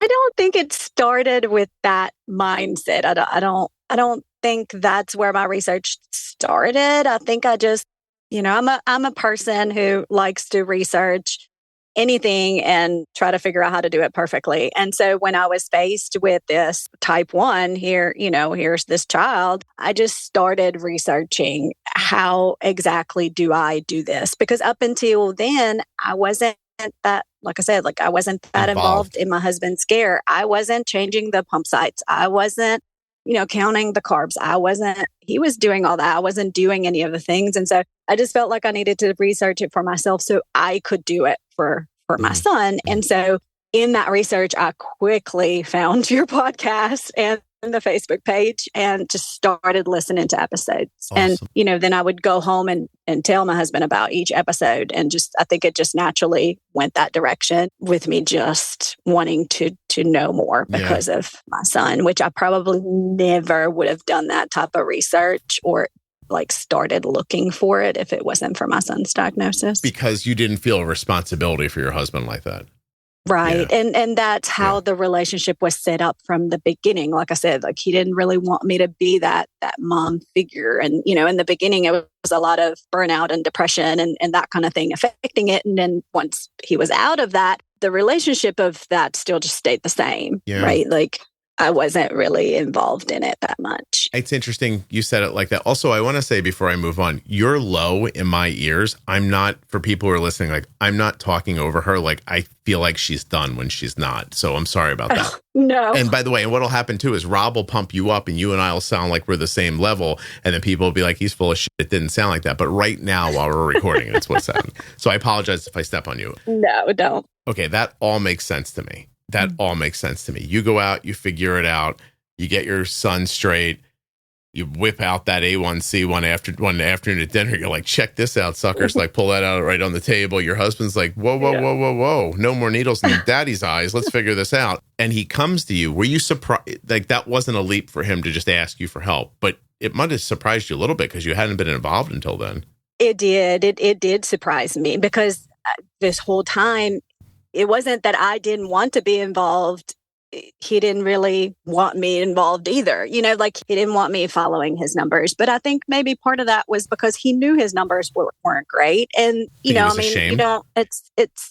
I don't think it started with that mindset. I don't think that's where my research started. I think I just, I'm a person who likes to research anything and try to figure out how to do it perfectly. And so when I was faced with this type 1 here, here's this child, I just started researching how exactly do I do this? Because up until then, I wasn't that, like I said, like I wasn't that involved in my husband's care. I wasn't changing the pump sites. I wasn't, counting the carbs. He was doing all that. I wasn't doing any of the things. And so I just felt like I needed to research it for myself so I could do it for my son. And so in that research, I quickly found your podcast and the Facebook page and just started listening to episodes. Awesome. And, then I would go home and tell my husband about each episode. And I think it just naturally went that direction with me just wanting to know more because of my son, which I probably never would have done that type of research or like started looking for it if it wasn't for my son's diagnosis. Because you didn't feel a responsibility for your husband like that. Right. And that's how the relationship was set up from the beginning. Like I said, like he didn't really want me to be that mom figure. And, in the beginning it was a lot of burnout and depression and that kind of thing affecting it. And then once he was out of that, the relationship of that still just stayed the same. Right. Like I wasn't really involved in it that much. It's interesting you said it like that. Also, I want to say before I move on, you're low in my ears. I'm not, for people who are listening, like I'm not talking over her. Like I feel like she's done when she's not. So I'm sorry about that. No. And by the way, and what'll happen too is Rob will pump you up and you and I will sound like we're the same level. And then people will be like, he's full of shit. It didn't sound like that. But right now while we're recording, it's what's happening. So I apologize if I step on you. No, don't. Okay, that all makes sense to me. That all makes sense to me. You go out, you figure it out, you get your son straight, you whip out that A1C one afternoon at dinner. You're like, check this out, suckers. Like, pull that out right on the table. Your husband's like, whoa. No more needles in daddy's eyes. Let's figure this out. And he comes to you. Were you surprised? Like, that wasn't a leap for him to just ask you for help, but it might have surprised you a little bit because you hadn't been involved until then. It did. It did surprise me because this whole time, it wasn't that I didn't want to be involved. He didn't really want me involved either. Like he didn't want me following his numbers. But I think maybe part of that was because he knew his numbers weren't great. And, it's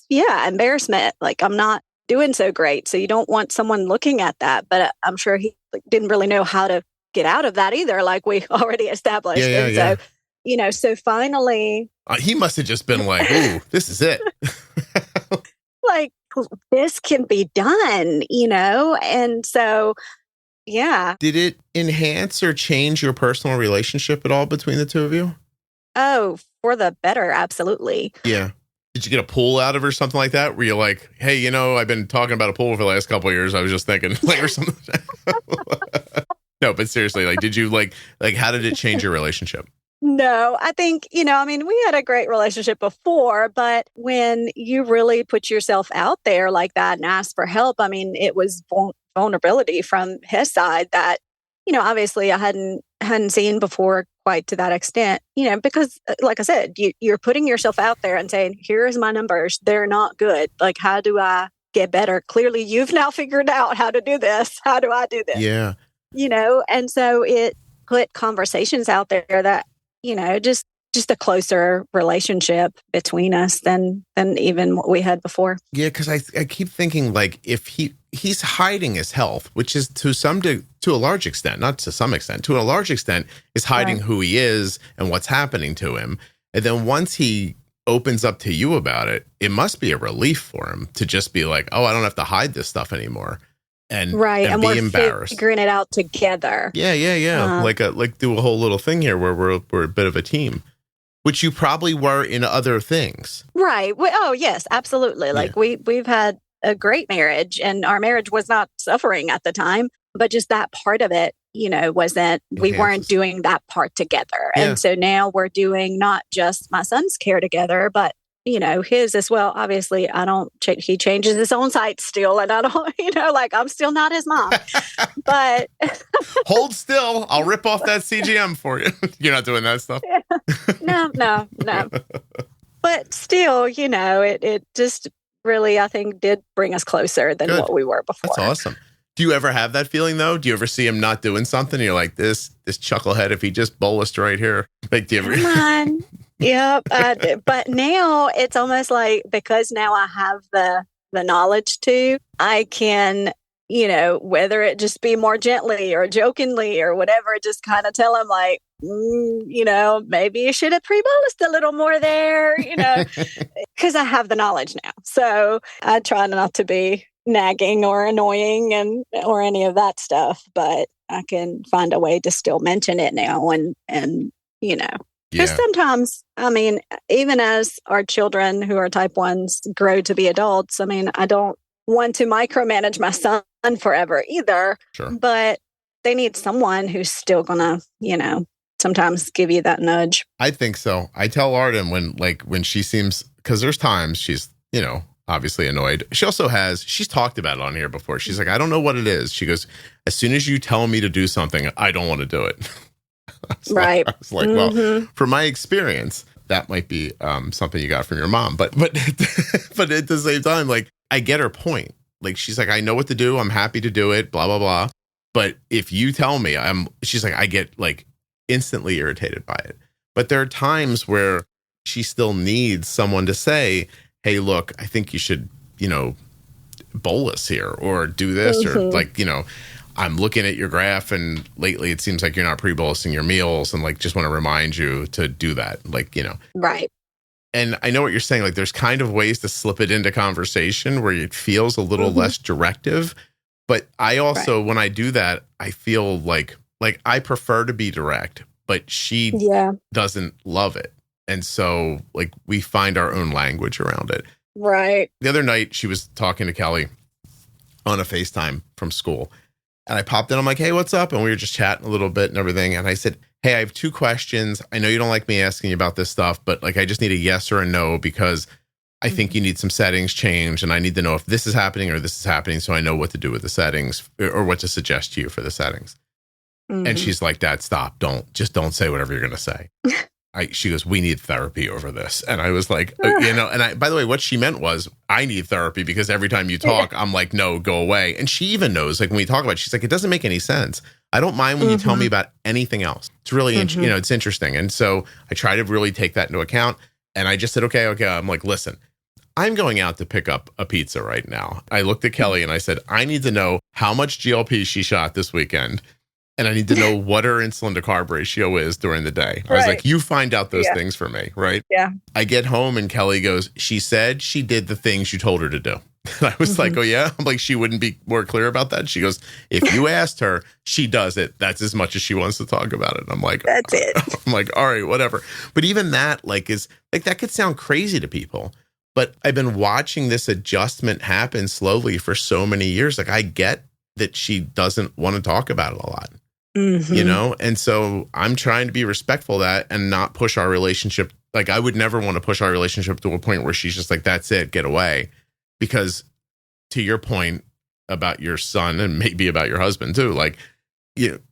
embarrassment. Like I'm not doing so great. So you don't want someone looking at that. But I'm sure he didn't really know how to get out of that either. Like we already established. So finally. He must have just been like, ooh, this is it. Like this can be done, and so did it enhance or change your personal relationship at all between the two of you? Oh, for the better, absolutely. Did you get a pool out of it or something like that where you're like, hey, I've been talking about a pool for the last couple of years, I was just thinking like or something? No, but seriously, like did you like how did it change your relationship? No, I think, we had a great relationship before, but when you really put yourself out there like that and ask for help, it was vulnerability from his side that, obviously I hadn't seen before quite to that extent, because like I said, you're putting yourself out there and saying, here's my numbers. They're not good. Like, how do I get better? Clearly, you've now figured out how to do this. How do I do this? Yeah. And so it put conversations out there that, just a closer relationship between us than even what we had before. Yeah, because I keep thinking like if he's hiding his health, which is to a large extent, not to some extent, to a large extent, is hiding who he is and what's happening to him. And then once he opens up to you about it, it must be a relief for him to just be like, oh, I don't have to hide this stuff anymore. And be we're embarrassed. Figuring it out together. Yeah. Like do a whole little thing here where we're a bit of a team, which you probably were in other things. Right. Oh, yes, absolutely. Like we've had a great marriage, and our marriage was not suffering at the time, but just that part of it, wasn't. We weren't doing that part together, and so now we're doing not just my son's care together, but his as well. Obviously, I don't, he changes his own site still. And I don't, like I'm still not his mom, but. Hold still. I'll rip off that CGM for you. You're not doing that stuff. No. But still, it just really, I think, did bring us closer than what we were before. That's awesome. Do you ever have that feeling though? Do you ever see him not doing something? You're like, this chucklehead, if he just bolused right here. Like, do you ever? Come on. Yep. But now it's almost like, because now I have the knowledge too, I can, whether it just be more gently or jokingly or whatever, just kind of tell him like, maybe you should have pre-bolused a little more there, because I have the knowledge now. So I try not to be nagging or annoying or any of that stuff, but I can find a way to still mention it now and because sometimes, even as our children who are type 1s grow to be adults, I don't want to micromanage my son forever either. Sure. But they need someone who's still gonna, sometimes give you that nudge. I think so. I tell Arden when she seems, because there's times she's, obviously annoyed. She's talked about it on here before. She's like, I don't know what it is. She goes, as soon as you tell me to do something, I don't want to do it. Right. I was like, well, from my experience, that might be something you got from your mom. But at the same time, like, I get her point. Like, she's like, I know what to do. I'm happy to do it, blah, blah, blah. But if you tell me, she's like, I get like instantly irritated by it. But there are times where she still needs someone to say, hey, look, I think you should, bolus here or do this or like, I'm looking at your graph and lately it seems like you're not pre-bolusing your meals and like just want to remind you to do that. Like, Right. And I know what you're saying. Like there's kind of ways to slip it into conversation where it feels a little less directive. But I also, when I do that, I feel like I prefer to be direct, but she doesn't love it. And so like we find our own language around it. Right. The other night she was talking to Kelly on a FaceTime from school. And I popped in. I'm like, hey, what's up? And we were just chatting a little bit and everything. And I said, hey, I have 2 questions. I know you don't like me asking you about this stuff, but like, I just need a yes or a no because I think you need some settings changed. And I need to know if this is happening or this is happening. So I know what to do with the settings or what to suggest to you for the settings. And she's like, Dad, stop. Don't say whatever you're going to say. She goes, we need therapy over this. And I was like, and by the way, what she meant was I need therapy because every time you talk, I'm like, no, go away. And she even knows, like when we talk about it, she's like, it doesn't make any sense. I don't mind when you tell me about anything else. It's really, it's interesting. And so I try to really take that into account. And I just said, okay. I'm like, listen, I'm going out to pick up a pizza right now. I looked at Kelly and I said, I need to know how much GLP she shot this weekend. And I need to know what her insulin to carb ratio is during the day. I was like, you find out those things for me, right? Yeah. I get home and Kelly goes, she said she did the things you told her to do. And I was like, oh, yeah? I'm like, she wouldn't be more clear about that? She goes, if you asked her, she does it. That's as much as she wants to talk about it. I'm like, that's it. I'm like, all right, whatever. But even that is like, that could sound crazy to people. But I've been watching this adjustment happen slowly for so many years. Like I get that she doesn't want to talk about it a lot. And so I'm trying to be respectful of that and not push our relationship. Like I would never want to push our relationship to a point where she's just like, that's it, get away. Because to your point about your son and maybe about your husband too, like,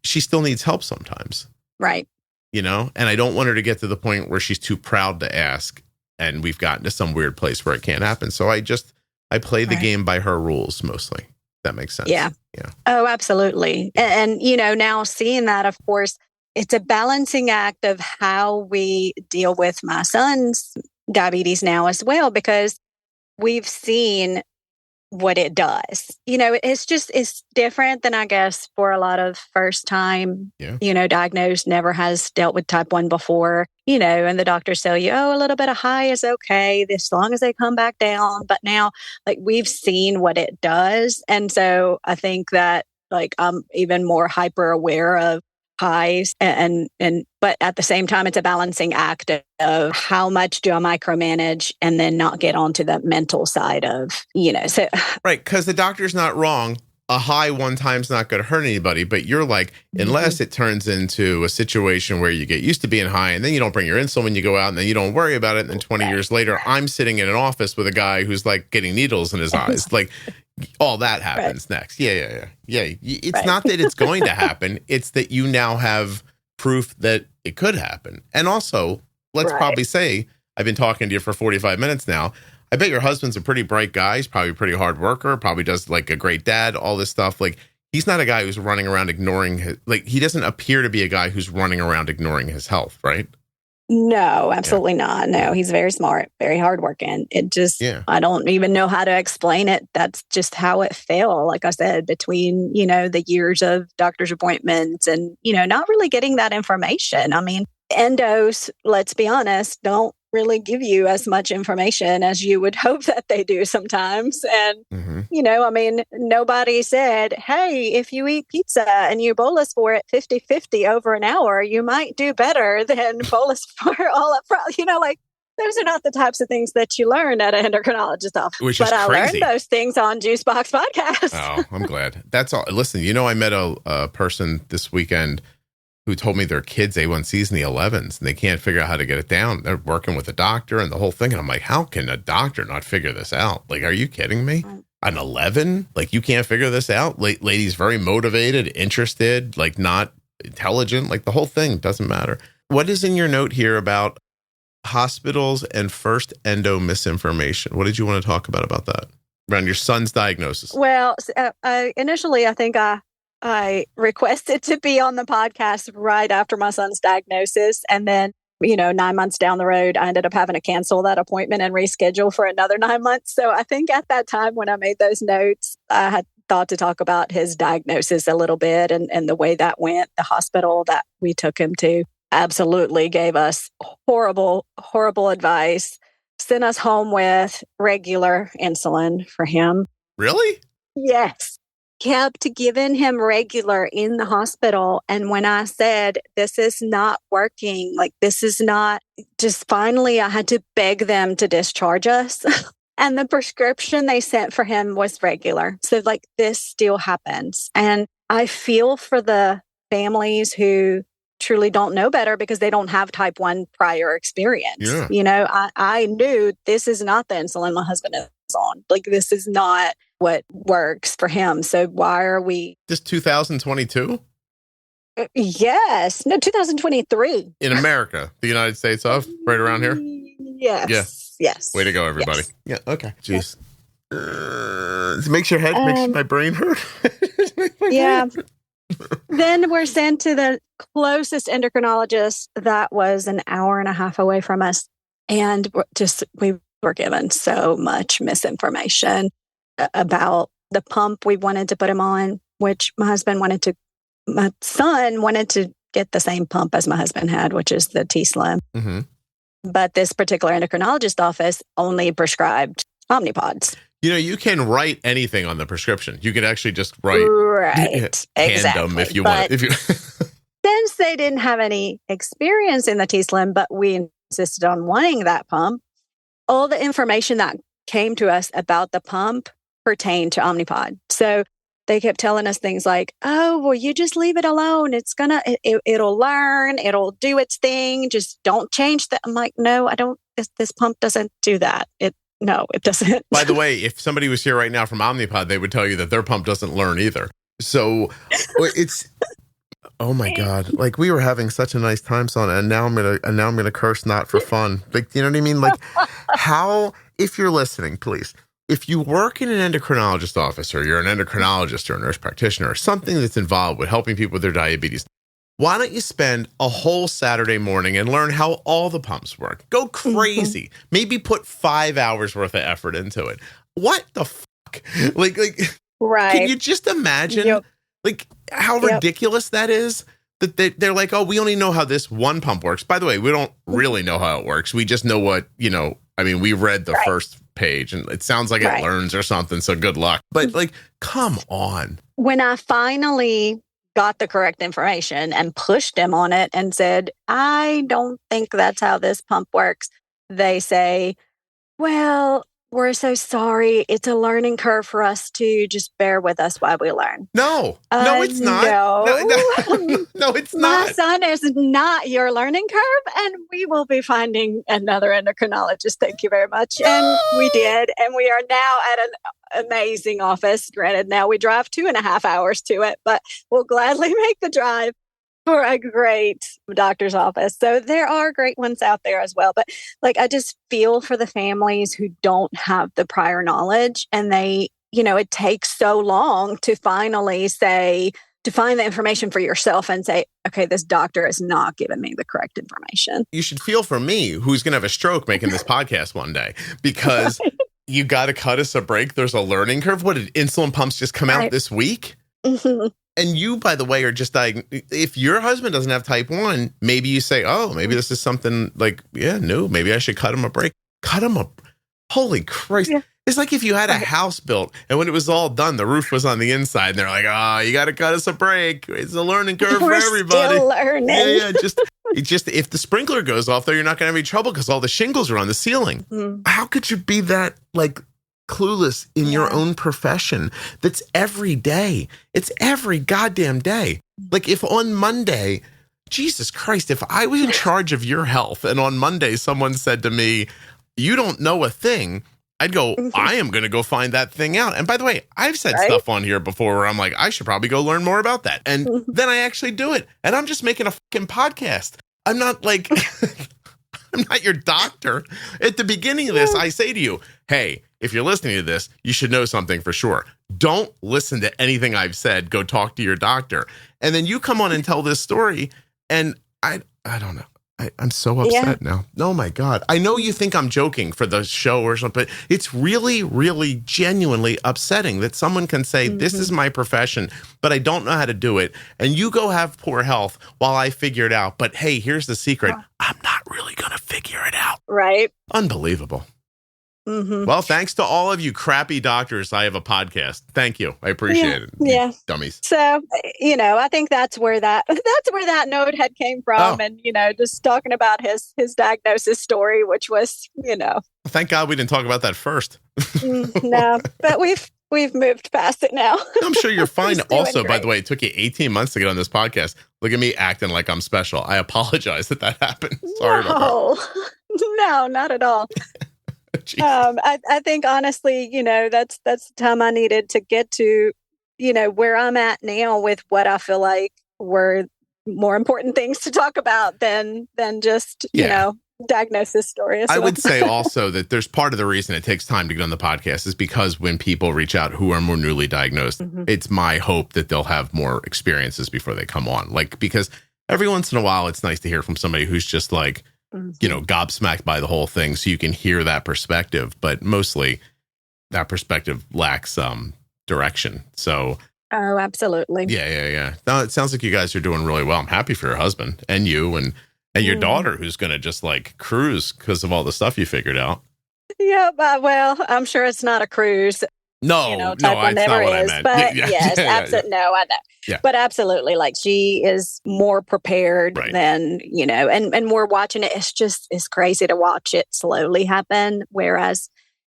she still needs help sometimes. Right. And I don't want her to get to the point where she's too proud to ask and we've gotten to some weird place where it can't happen. So I play the game by her rules mostly. That makes sense. Yeah. Oh, absolutely. And, now seeing that, of course, it's a balancing act of how we deal with my son's diabetes now as well, because we've seen what it does. It's different than, I guess, for a lot of first time, diagnosed, never has dealt with type 1 before, and the doctors tell you, oh, a little bit of high is okay, as long as they come back down. But now, like, we've seen what it does. And so I think that, like, I'm even more hyper aware of highs but at the same time, it's a balancing act of how much do I micromanage and then not get onto the mental side of, so. Right. Because the doctor's not wrong. A high one time's not going to hurt anybody, but you're like, unless it turns into a situation where you get used to being high and then you don't bring your insulin when you go out and then you don't worry about it. And then 20 years later, I'm sitting in an office with a guy who's like getting needles in his eyes. Like all that happens next. Yeah. It's not that it's going to happen. It's that you now have proof that it could happen. And also, let's probably say, I've been talking to you for 45 minutes now. I bet your husband's a pretty bright guy. He's probably a pretty hard worker, probably does like a great dad, all this stuff. Like he's not a guy who's running around ignoring he doesn't appear to be a guy who's running around ignoring his health, right? No, absolutely not. No, he's very smart, very hardworking. It just, I don't even know how to explain it. That's just how it fell. Like I said, between, the years of doctor's appointments and, not really getting that information. I mean, endos, let's be honest, don't really give you as much information as you would hope that they do sometimes. And, I mean, nobody said, hey, if you eat pizza and you bolus for it 50-50 over an hour, you might do better than bolus for all up front. Those are not the types of things that you learn at an endocrinologist office. Which is I crazy. learned those things on Juicebox Podcast. Oh, I'm glad. That's all. Listen, I met a person this weekend who told me their kids' A1C's in the 11s and they can't figure out how to get it down. They're working with a doctor and the whole thing. And I'm like, how can a doctor not figure this out? Like, are you kidding me? An 11? Like, you can't figure this out? Lady's very motivated, interested, like not intelligent, like the whole thing doesn't matter. What is in your note here about hospitals and first endo misinformation? What did you want to talk about that? around your son's diagnosis? Well, initially, I think I requested to be on the podcast right after my son's diagnosis. And then, 9 months down the road, I ended up having to cancel that appointment and reschedule for another 9 months. So I think at that time when I made those notes, I had thought to talk about his diagnosis a little bit and the way that went. The hospital that we took him to absolutely gave us horrible, horrible advice, sent us home with regular insulin for him. Really? Yes. Kept giving him regular in the hospital. And when I said, this is not working, like this is not, just finally I had to beg them to discharge us. And the prescription they sent for him was regular. So like this still happens. And I feel for the families who truly don't know better because they don't have type 1 prior experience. Yeah. I knew this is not the insulin my husband is on. Like this is not what works for him. So why are we... This 2022? Yes. No, 2023. In America, the United States of, right around here? Yes. Yeah. Yes. Way to go, everybody. Yes. Yeah, okay. Jeez. It makes your head, makes my brain hurt. Yeah. Then we're sent to the closest endocrinologist that was an hour and a half away from us. And we were given so much misinformation about the pump we wanted to put him on, which my son wanted to get the same pump as my husband had, which is the T-Slim. Mm-hmm. But this particular endocrinologist office only prescribed Omnipods. You can write anything on the prescription. You could actually just write exactly. if you want. Since they didn't have any experience in the T-Slim, but we insisted on wanting that pump, all the information that came to us about the pump pertained to Omnipod. So they kept telling us things like, oh, well, you just leave it alone. It'll learn, it'll do its thing. Just don't change that. I'm like, no, I don't, this pump doesn't do that. No, it doesn't. By the way, if somebody was here right now from Omnipod, they would tell you that their pump doesn't learn either. So it's, oh my God, like we were having such a nice time, Saana, and now I'm gonna curse not for fun. Like, you know what I mean? Like how, if you're listening, please, if you work in an endocrinologist office or you're an endocrinologist or a nurse practitioner or something that's involved with helping people with their diabetes, why don't you spend a whole Saturday morning and learn how all the pumps work? Go crazy. Mm-hmm. Maybe put 5 hours worth of effort into it. What the fuck? Like, right. Can you just imagine like how ridiculous that is? That they're like, oh, we only know how this one pump works. By the way, we don't really know how it works. We just know what, we read the first page and it sounds like it learns or something. So good luck. But like, come on. When I finally got the correct information and pushed him on it and said, I don't think that's how this pump works, they say, well, we're so sorry. It's a learning curve for us to just bear with us while we learn. No, it's not. No, it's not. My son is not your learning curve, and we will be finding another endocrinologist. Thank you very much. And we did. And we are now at an amazing office. Granted, now we drive 2.5 hours to it, but we'll gladly make the drive for a great doctor's office. So there are great ones out there as well. But like, I just feel for the families who don't have the prior knowledge, and they, it takes so long to finally to find the information for yourself and say, okay, this doctor is not giving me the correct information. You should feel for me, who's going to have a stroke making this podcast one day, because you got to cut us a break. There's a learning curve. What, did insulin pumps just come out this week? Mm-hmm. And you, by the way, are just if your husband doesn't have type 1, maybe you say, oh, maybe this is something like, maybe I should cut him a break. Holy Christ. Yeah. It's like if you had a house built and when it was all done, the roof was on the inside and they're like, you got to cut us a break. It's a learning curve for everybody. Still learning. Yeah. Just if the sprinkler goes off there, you're not going to have any trouble because all the shingles are on the ceiling. Mm. How could you be that clueless in your own profession? That's every day. It's every goddamn day. Like if on Monday, Jesus Christ, if I was in charge of your health and on Monday someone said to me, you don't know a thing, I'd go, I am going to go find that thing out. And by the way, I've said stuff on here before where I'm like, I should probably go learn more about that. And then I actually do it. And I'm just making a fucking podcast. I'm not like, I'm not your doctor. At the beginning of this, I say to you, hey, if you're listening to this, you should know something for sure. Don't listen to anything I've said. Go talk to your doctor. And then you come on and tell this story, and I don't know. I'm so upset now. Oh, my God. I know you think I'm joking for the show or something, but it's really, really genuinely upsetting that someone can say, this is my profession, but I don't know how to do it. And you go have poor health while I figure it out. But hey, here's the secret. I'm not really going to figure it out. Right. Unbelievable. Well, thanks to all of you crappy doctors. I have a podcast. Thank you. I appreciate it. Yeah. Dummies. So, I think that's where that note had came from. And, just talking about his diagnosis story, which was, Thank God we didn't talk about that first. No, but we've moved past it now. I'm sure you're fine. Also, by the way, it took you 18 months to get on this podcast. Look at me acting like I'm special. I apologize that happened. Sorry about that. No, not at all. I think honestly, that's the time I needed to get to, where I'm at now with what I feel like were more important things to talk about than just, diagnosis stories. I would say also that there's part of the reason it takes time to get on the podcast is because when people reach out who are more newly diagnosed, it's my hope that they'll have more experiences before they come on. Like, because every once in a while, it's nice to hear from somebody who's just like, gobsmacked by the whole thing, so you can hear that perspective, but mostly that perspective lacks direction. So absolutely. Yeah. No, it sounds like you guys are doing really well. I'm happy for your husband and you and your daughter, who's gonna just like cruise because of all the stuff you figured out. Yeah, well, I'm sure it's not a cruise. No, type one that's never not what is. I meant. But yes, absolutely. No, I know. Yeah. But absolutely, like she is more prepared than, and we're watching it. It's crazy to watch it slowly happen. Whereas,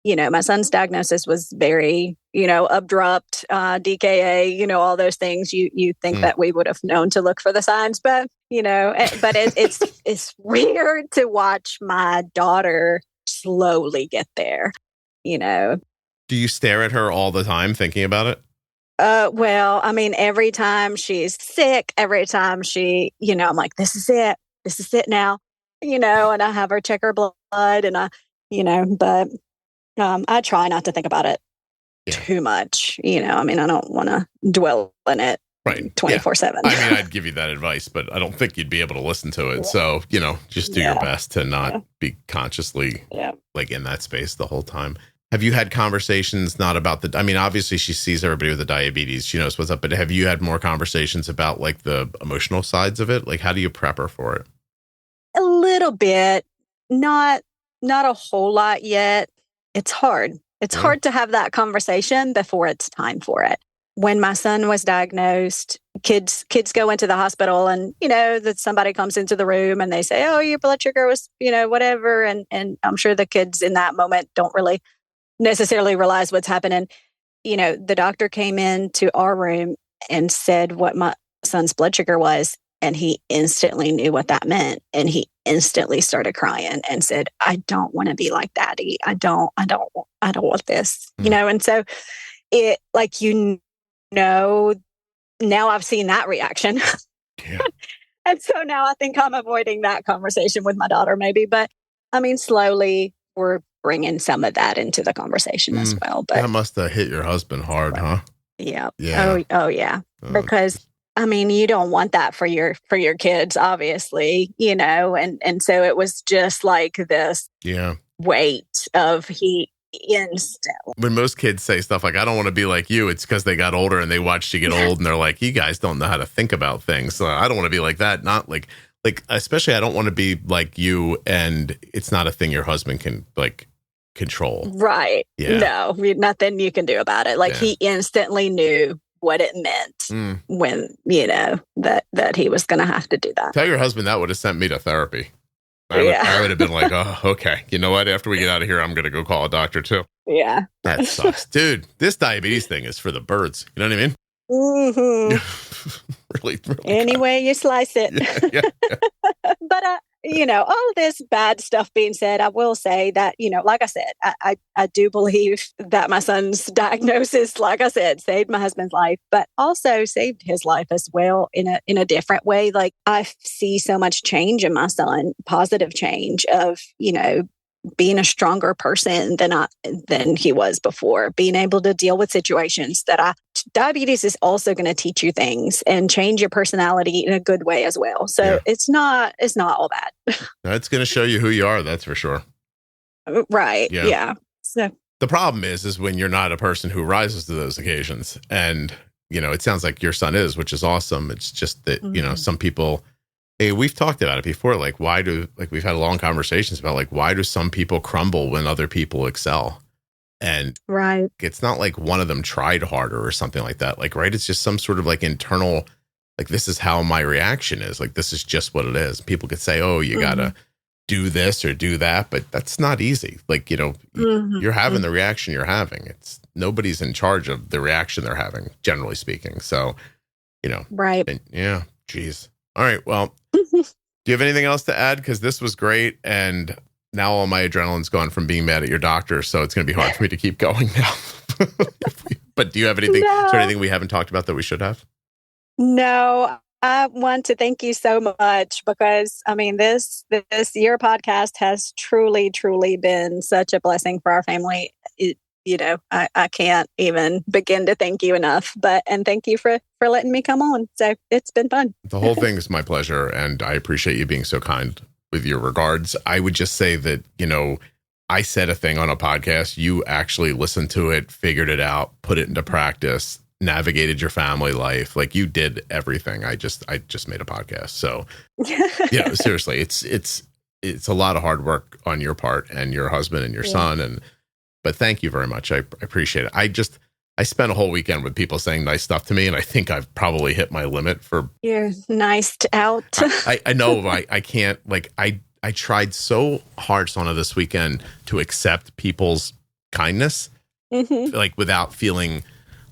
my son's diagnosis was very, abrupt, DKA, all those things. You think that we would have known to look for the signs, but, but it's weird to watch my daughter slowly get there, Do you stare at her all the time thinking about it? Well, I mean, every time she's sick, every time she, I'm like, this is it now, and I have her check her blood and but I try not to think about it too much, I mean, I don't want to dwell in it 24/7. I mean, I'd give you that advice, but I don't think you'd be able to listen to it. So, just do your best to not be consciously like in that space the whole time. Have you had conversations not about obviously she sees everybody with the diabetes, she knows what's up, but have you had more conversations about like the emotional sides of it? Like, how do you prep her for it? A little bit, not a whole lot yet. It's hard. It's hard to have that conversation before it's time for it. When my son was diagnosed, kids go into the hospital and, that somebody comes into the room and they say, oh, your blood sugar was, whatever. And I'm sure the kids in that moment don't really necessarily realize what's happening. The doctor came into our room and said what my son's blood sugar was, and he instantly knew what that meant. And he instantly started crying and said, I don't want to be like Daddy. I don't want this, And so it, like, now I've seen that reaction. Yeah. And so now I think I'm avoiding that conversation with my daughter maybe, but I mean, slowly we're bringing some of that into the conversation as well. But that must have hit your husband hard, huh? Yeah. Yeah. Oh yeah. Because I mean, you don't want that for your kids, obviously, and so it was just like this weight of heat instantly. When most kids say stuff like, I don't want to be like you, it's because they got older and they watched you get old and they're like, you guys don't know how to think about things. So I don't want to be like that. Not like, especially I don't want to be like you, and it's not a thing your husband can like control. Right. Yeah. No, nothing you can do about it. Like he instantly knew what it meant when, that he was going to have to do that. Tell your husband that would have sent me to therapy. I would have been like, oh, okay. You know what? After we get out of here, I'm going to go call a doctor too. Yeah. That sucks. Dude, this diabetes thing is for the birds. You know what I mean? Mm-hmm. really, really Any way you slice it. But, all of this bad stuff being said, I will say that, like I said, I do believe that my son's diagnosis, like I said, saved my husband's life, but also saved his life as well in a different way. Like I see so much change in my son, positive change of, being a stronger person than he was before, being able to deal with situations diabetes is also going to teach you things and change your personality in a good way as well. So it's not all bad. It's going to show you who you are. That's for sure. Right. Yeah. So the problem is when you're not a person who rises to those occasions, and, it sounds like your son is, which is awesome. It's just that, some people, hey, we've talked about it before. Like, we've had long conversations about why do some people crumble when other people excel? And right. It's not like one of them tried harder or something like that. Right. It's just some sort of internal, this is how my reaction is. This is just what it is. People could say, oh, you gotta do this or do that, but that's not easy. You're having the reaction you're having. Nobody's in charge of the reaction they're having, generally speaking. So, right. Yeah. Geez. All right. Well, do you have anything else to add? Because this was great. And now all my adrenaline's gone from being mad at your doctor. So it's going to be hard for me to keep going now. But do you have anything? No. Is there anything we haven't talked about that we should have? No, I want to thank you so much because, this your podcast has truly, truly been such a blessing for our family. I can't even begin to thank you enough, and thank you for letting me come on. So it's been fun. The whole thing is my pleasure. And I appreciate you being so kind with your regards. I would just say that, I said a thing on a podcast, you actually listened to it, figured it out, put it into practice, navigated your family life. You did everything. I just made a podcast. So seriously, it's a lot of hard work on your part and your husband and your son. But thank you very much. I appreciate it. I spent a whole weekend with people saying nice stuff to me, and I think I've probably hit my limit for. You're niced out. I know. I can't. I tried so hard, Saana, this weekend to accept people's kindness, without feeling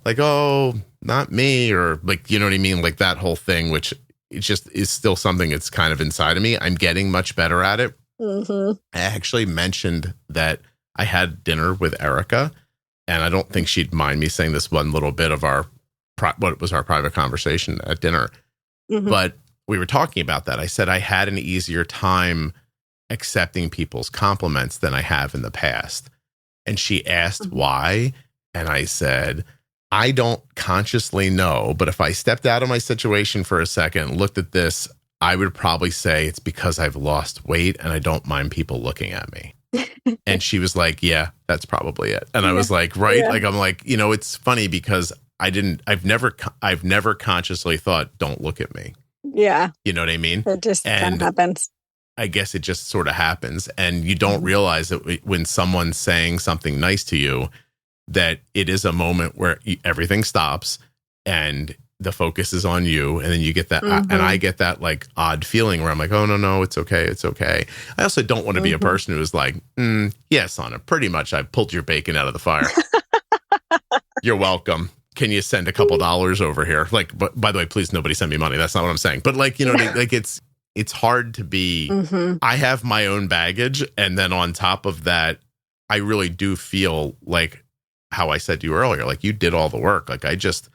oh, not me, or you know what I mean, that whole thing, which it just is still something that's kind of inside of me. I'm getting much better at it. I actually mentioned that I had dinner with Erica, and I don't think she'd mind me saying this one little bit of what was our private conversation at dinner. But we were talking about that. I said I had an easier time accepting people's compliments than I have in the past. And she asked why. And I said, I don't consciously know, but if I stepped out of my situation for a second, looked at this, I would probably say it's because I've lost weight and I don't mind people looking at me. And she was like, yeah, that's probably it. And I was like, right. Yeah. I'm like, it's funny because I've never consciously thought, don't look at me. Yeah. You know what I mean? It just kind of happens. I guess it just sort of happens. And you don't realize that when someone's saying something nice to you, that it is a moment where everything stops and the focus is on you. And then you get that, and I get that odd feeling where I'm like, oh, no, it's okay. It's okay. I also don't want to be a person who is like, yes, Saana, pretty much I pulled your bacon out of the fire. You're welcome. Can you send a couple dollars over here? But by the way, please, nobody send me money. That's not what I'm saying. But it's hard to be, I have my own baggage. And then on top of that, I really do feel like how I said to you earlier, you did all the work. I just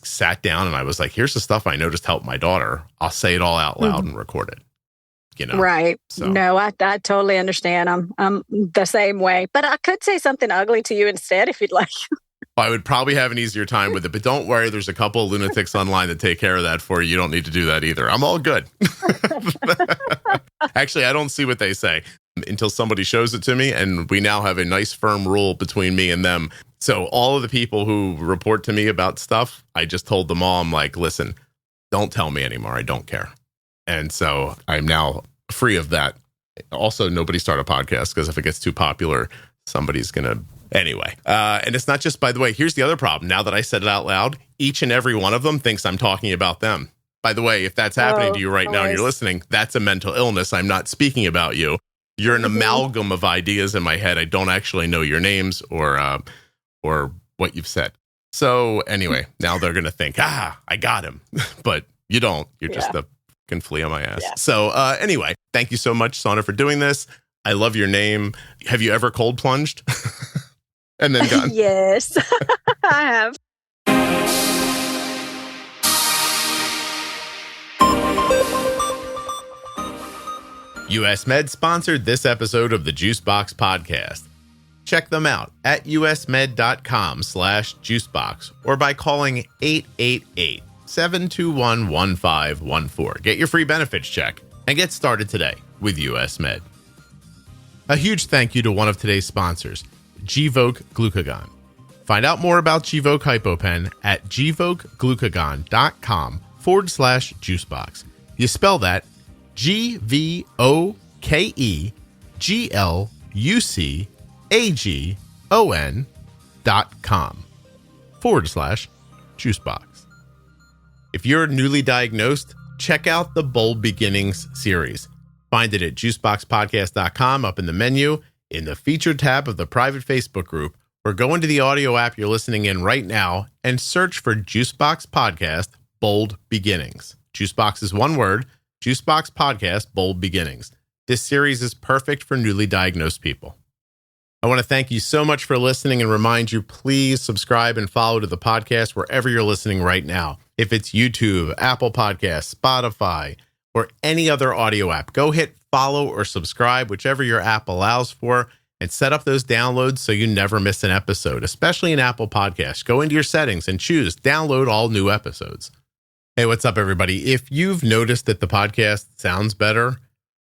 sat down and I was like, here's the stuff I noticed helped my daughter. I'll say it all out loud and record it. Right. So. No, I totally understand. I'm the same way, but I could say something ugly to you instead if you'd like. I would probably have an easier time with it, but don't worry. There's a couple of lunatics online that take care of that for you. You don't need to do that either. I'm all good. Actually, I don't see what they say until somebody shows it to me. And we now have a nice firm rule between me and them. So all of the people who report to me about stuff, I just told them all, I'm like, listen, don't tell me anymore. I don't care. And so I'm now free of that. Also, nobody start a podcast because if it gets too popular, somebody's going to. Anyway, and it's not just, by the way, here's the other problem. Now that I said it out loud, each and every one of them thinks I'm talking about them. By the way, if that's happening to you right now and you're listening, that's a mental illness. I'm not speaking about you. You're an amalgam of ideas in my head. I don't actually know your names or what you've said. So anyway, now they're going to think, I got him. But you don't. You're just a fucking flea on my ass. Yeah. So anyway, thank you so much, Saana, for doing this. I love your name. Have you ever cold plunged? And then gone? Yes, I have. US Med sponsored this episode of the Juicebox Podcast. Check them out at usmed.com/juicebox or by calling 888-721-1514. Get your free benefits check and get started today with US Med. A huge thank you to one of today's sponsors, Gvoke Glucagon. Find out more about Gvoke HypoPen at gvokeglucagon.com/juicebox. You spell that GVOKEGLUCAGON.com/juicebox. If you're newly diagnosed, check out the Bold Beginnings series. Find it at juiceboxpodcast.com up in the menu, in the featured tab of the private Facebook group, or go into the audio app you're listening in right now and search for Juicebox Podcast Bold Beginnings. Juicebox is one word, Juicebox Podcast Bold Beginnings. This series is perfect for newly diagnosed people. I want to thank you so much for listening and remind you, please subscribe and follow to the podcast wherever you're listening right now. If it's YouTube, Apple Podcasts, Spotify, or any other audio app, go hit follow or subscribe, whichever your app allows for, and set up those downloads so you never miss an episode, especially in Apple Podcasts. Go into your settings and choose download all new episodes. Hey, what's up, everybody? If you've noticed that the podcast sounds better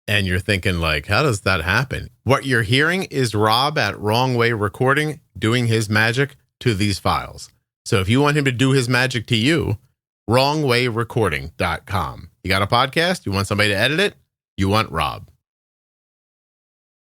and you're thinking like, how does that happen? What you're hearing is Rob at Wrong Way Recording doing his magic to these files. So if you want him to do his magic to you, wrongwayrecording.com. You got a podcast? You want somebody to edit it? You want Rob.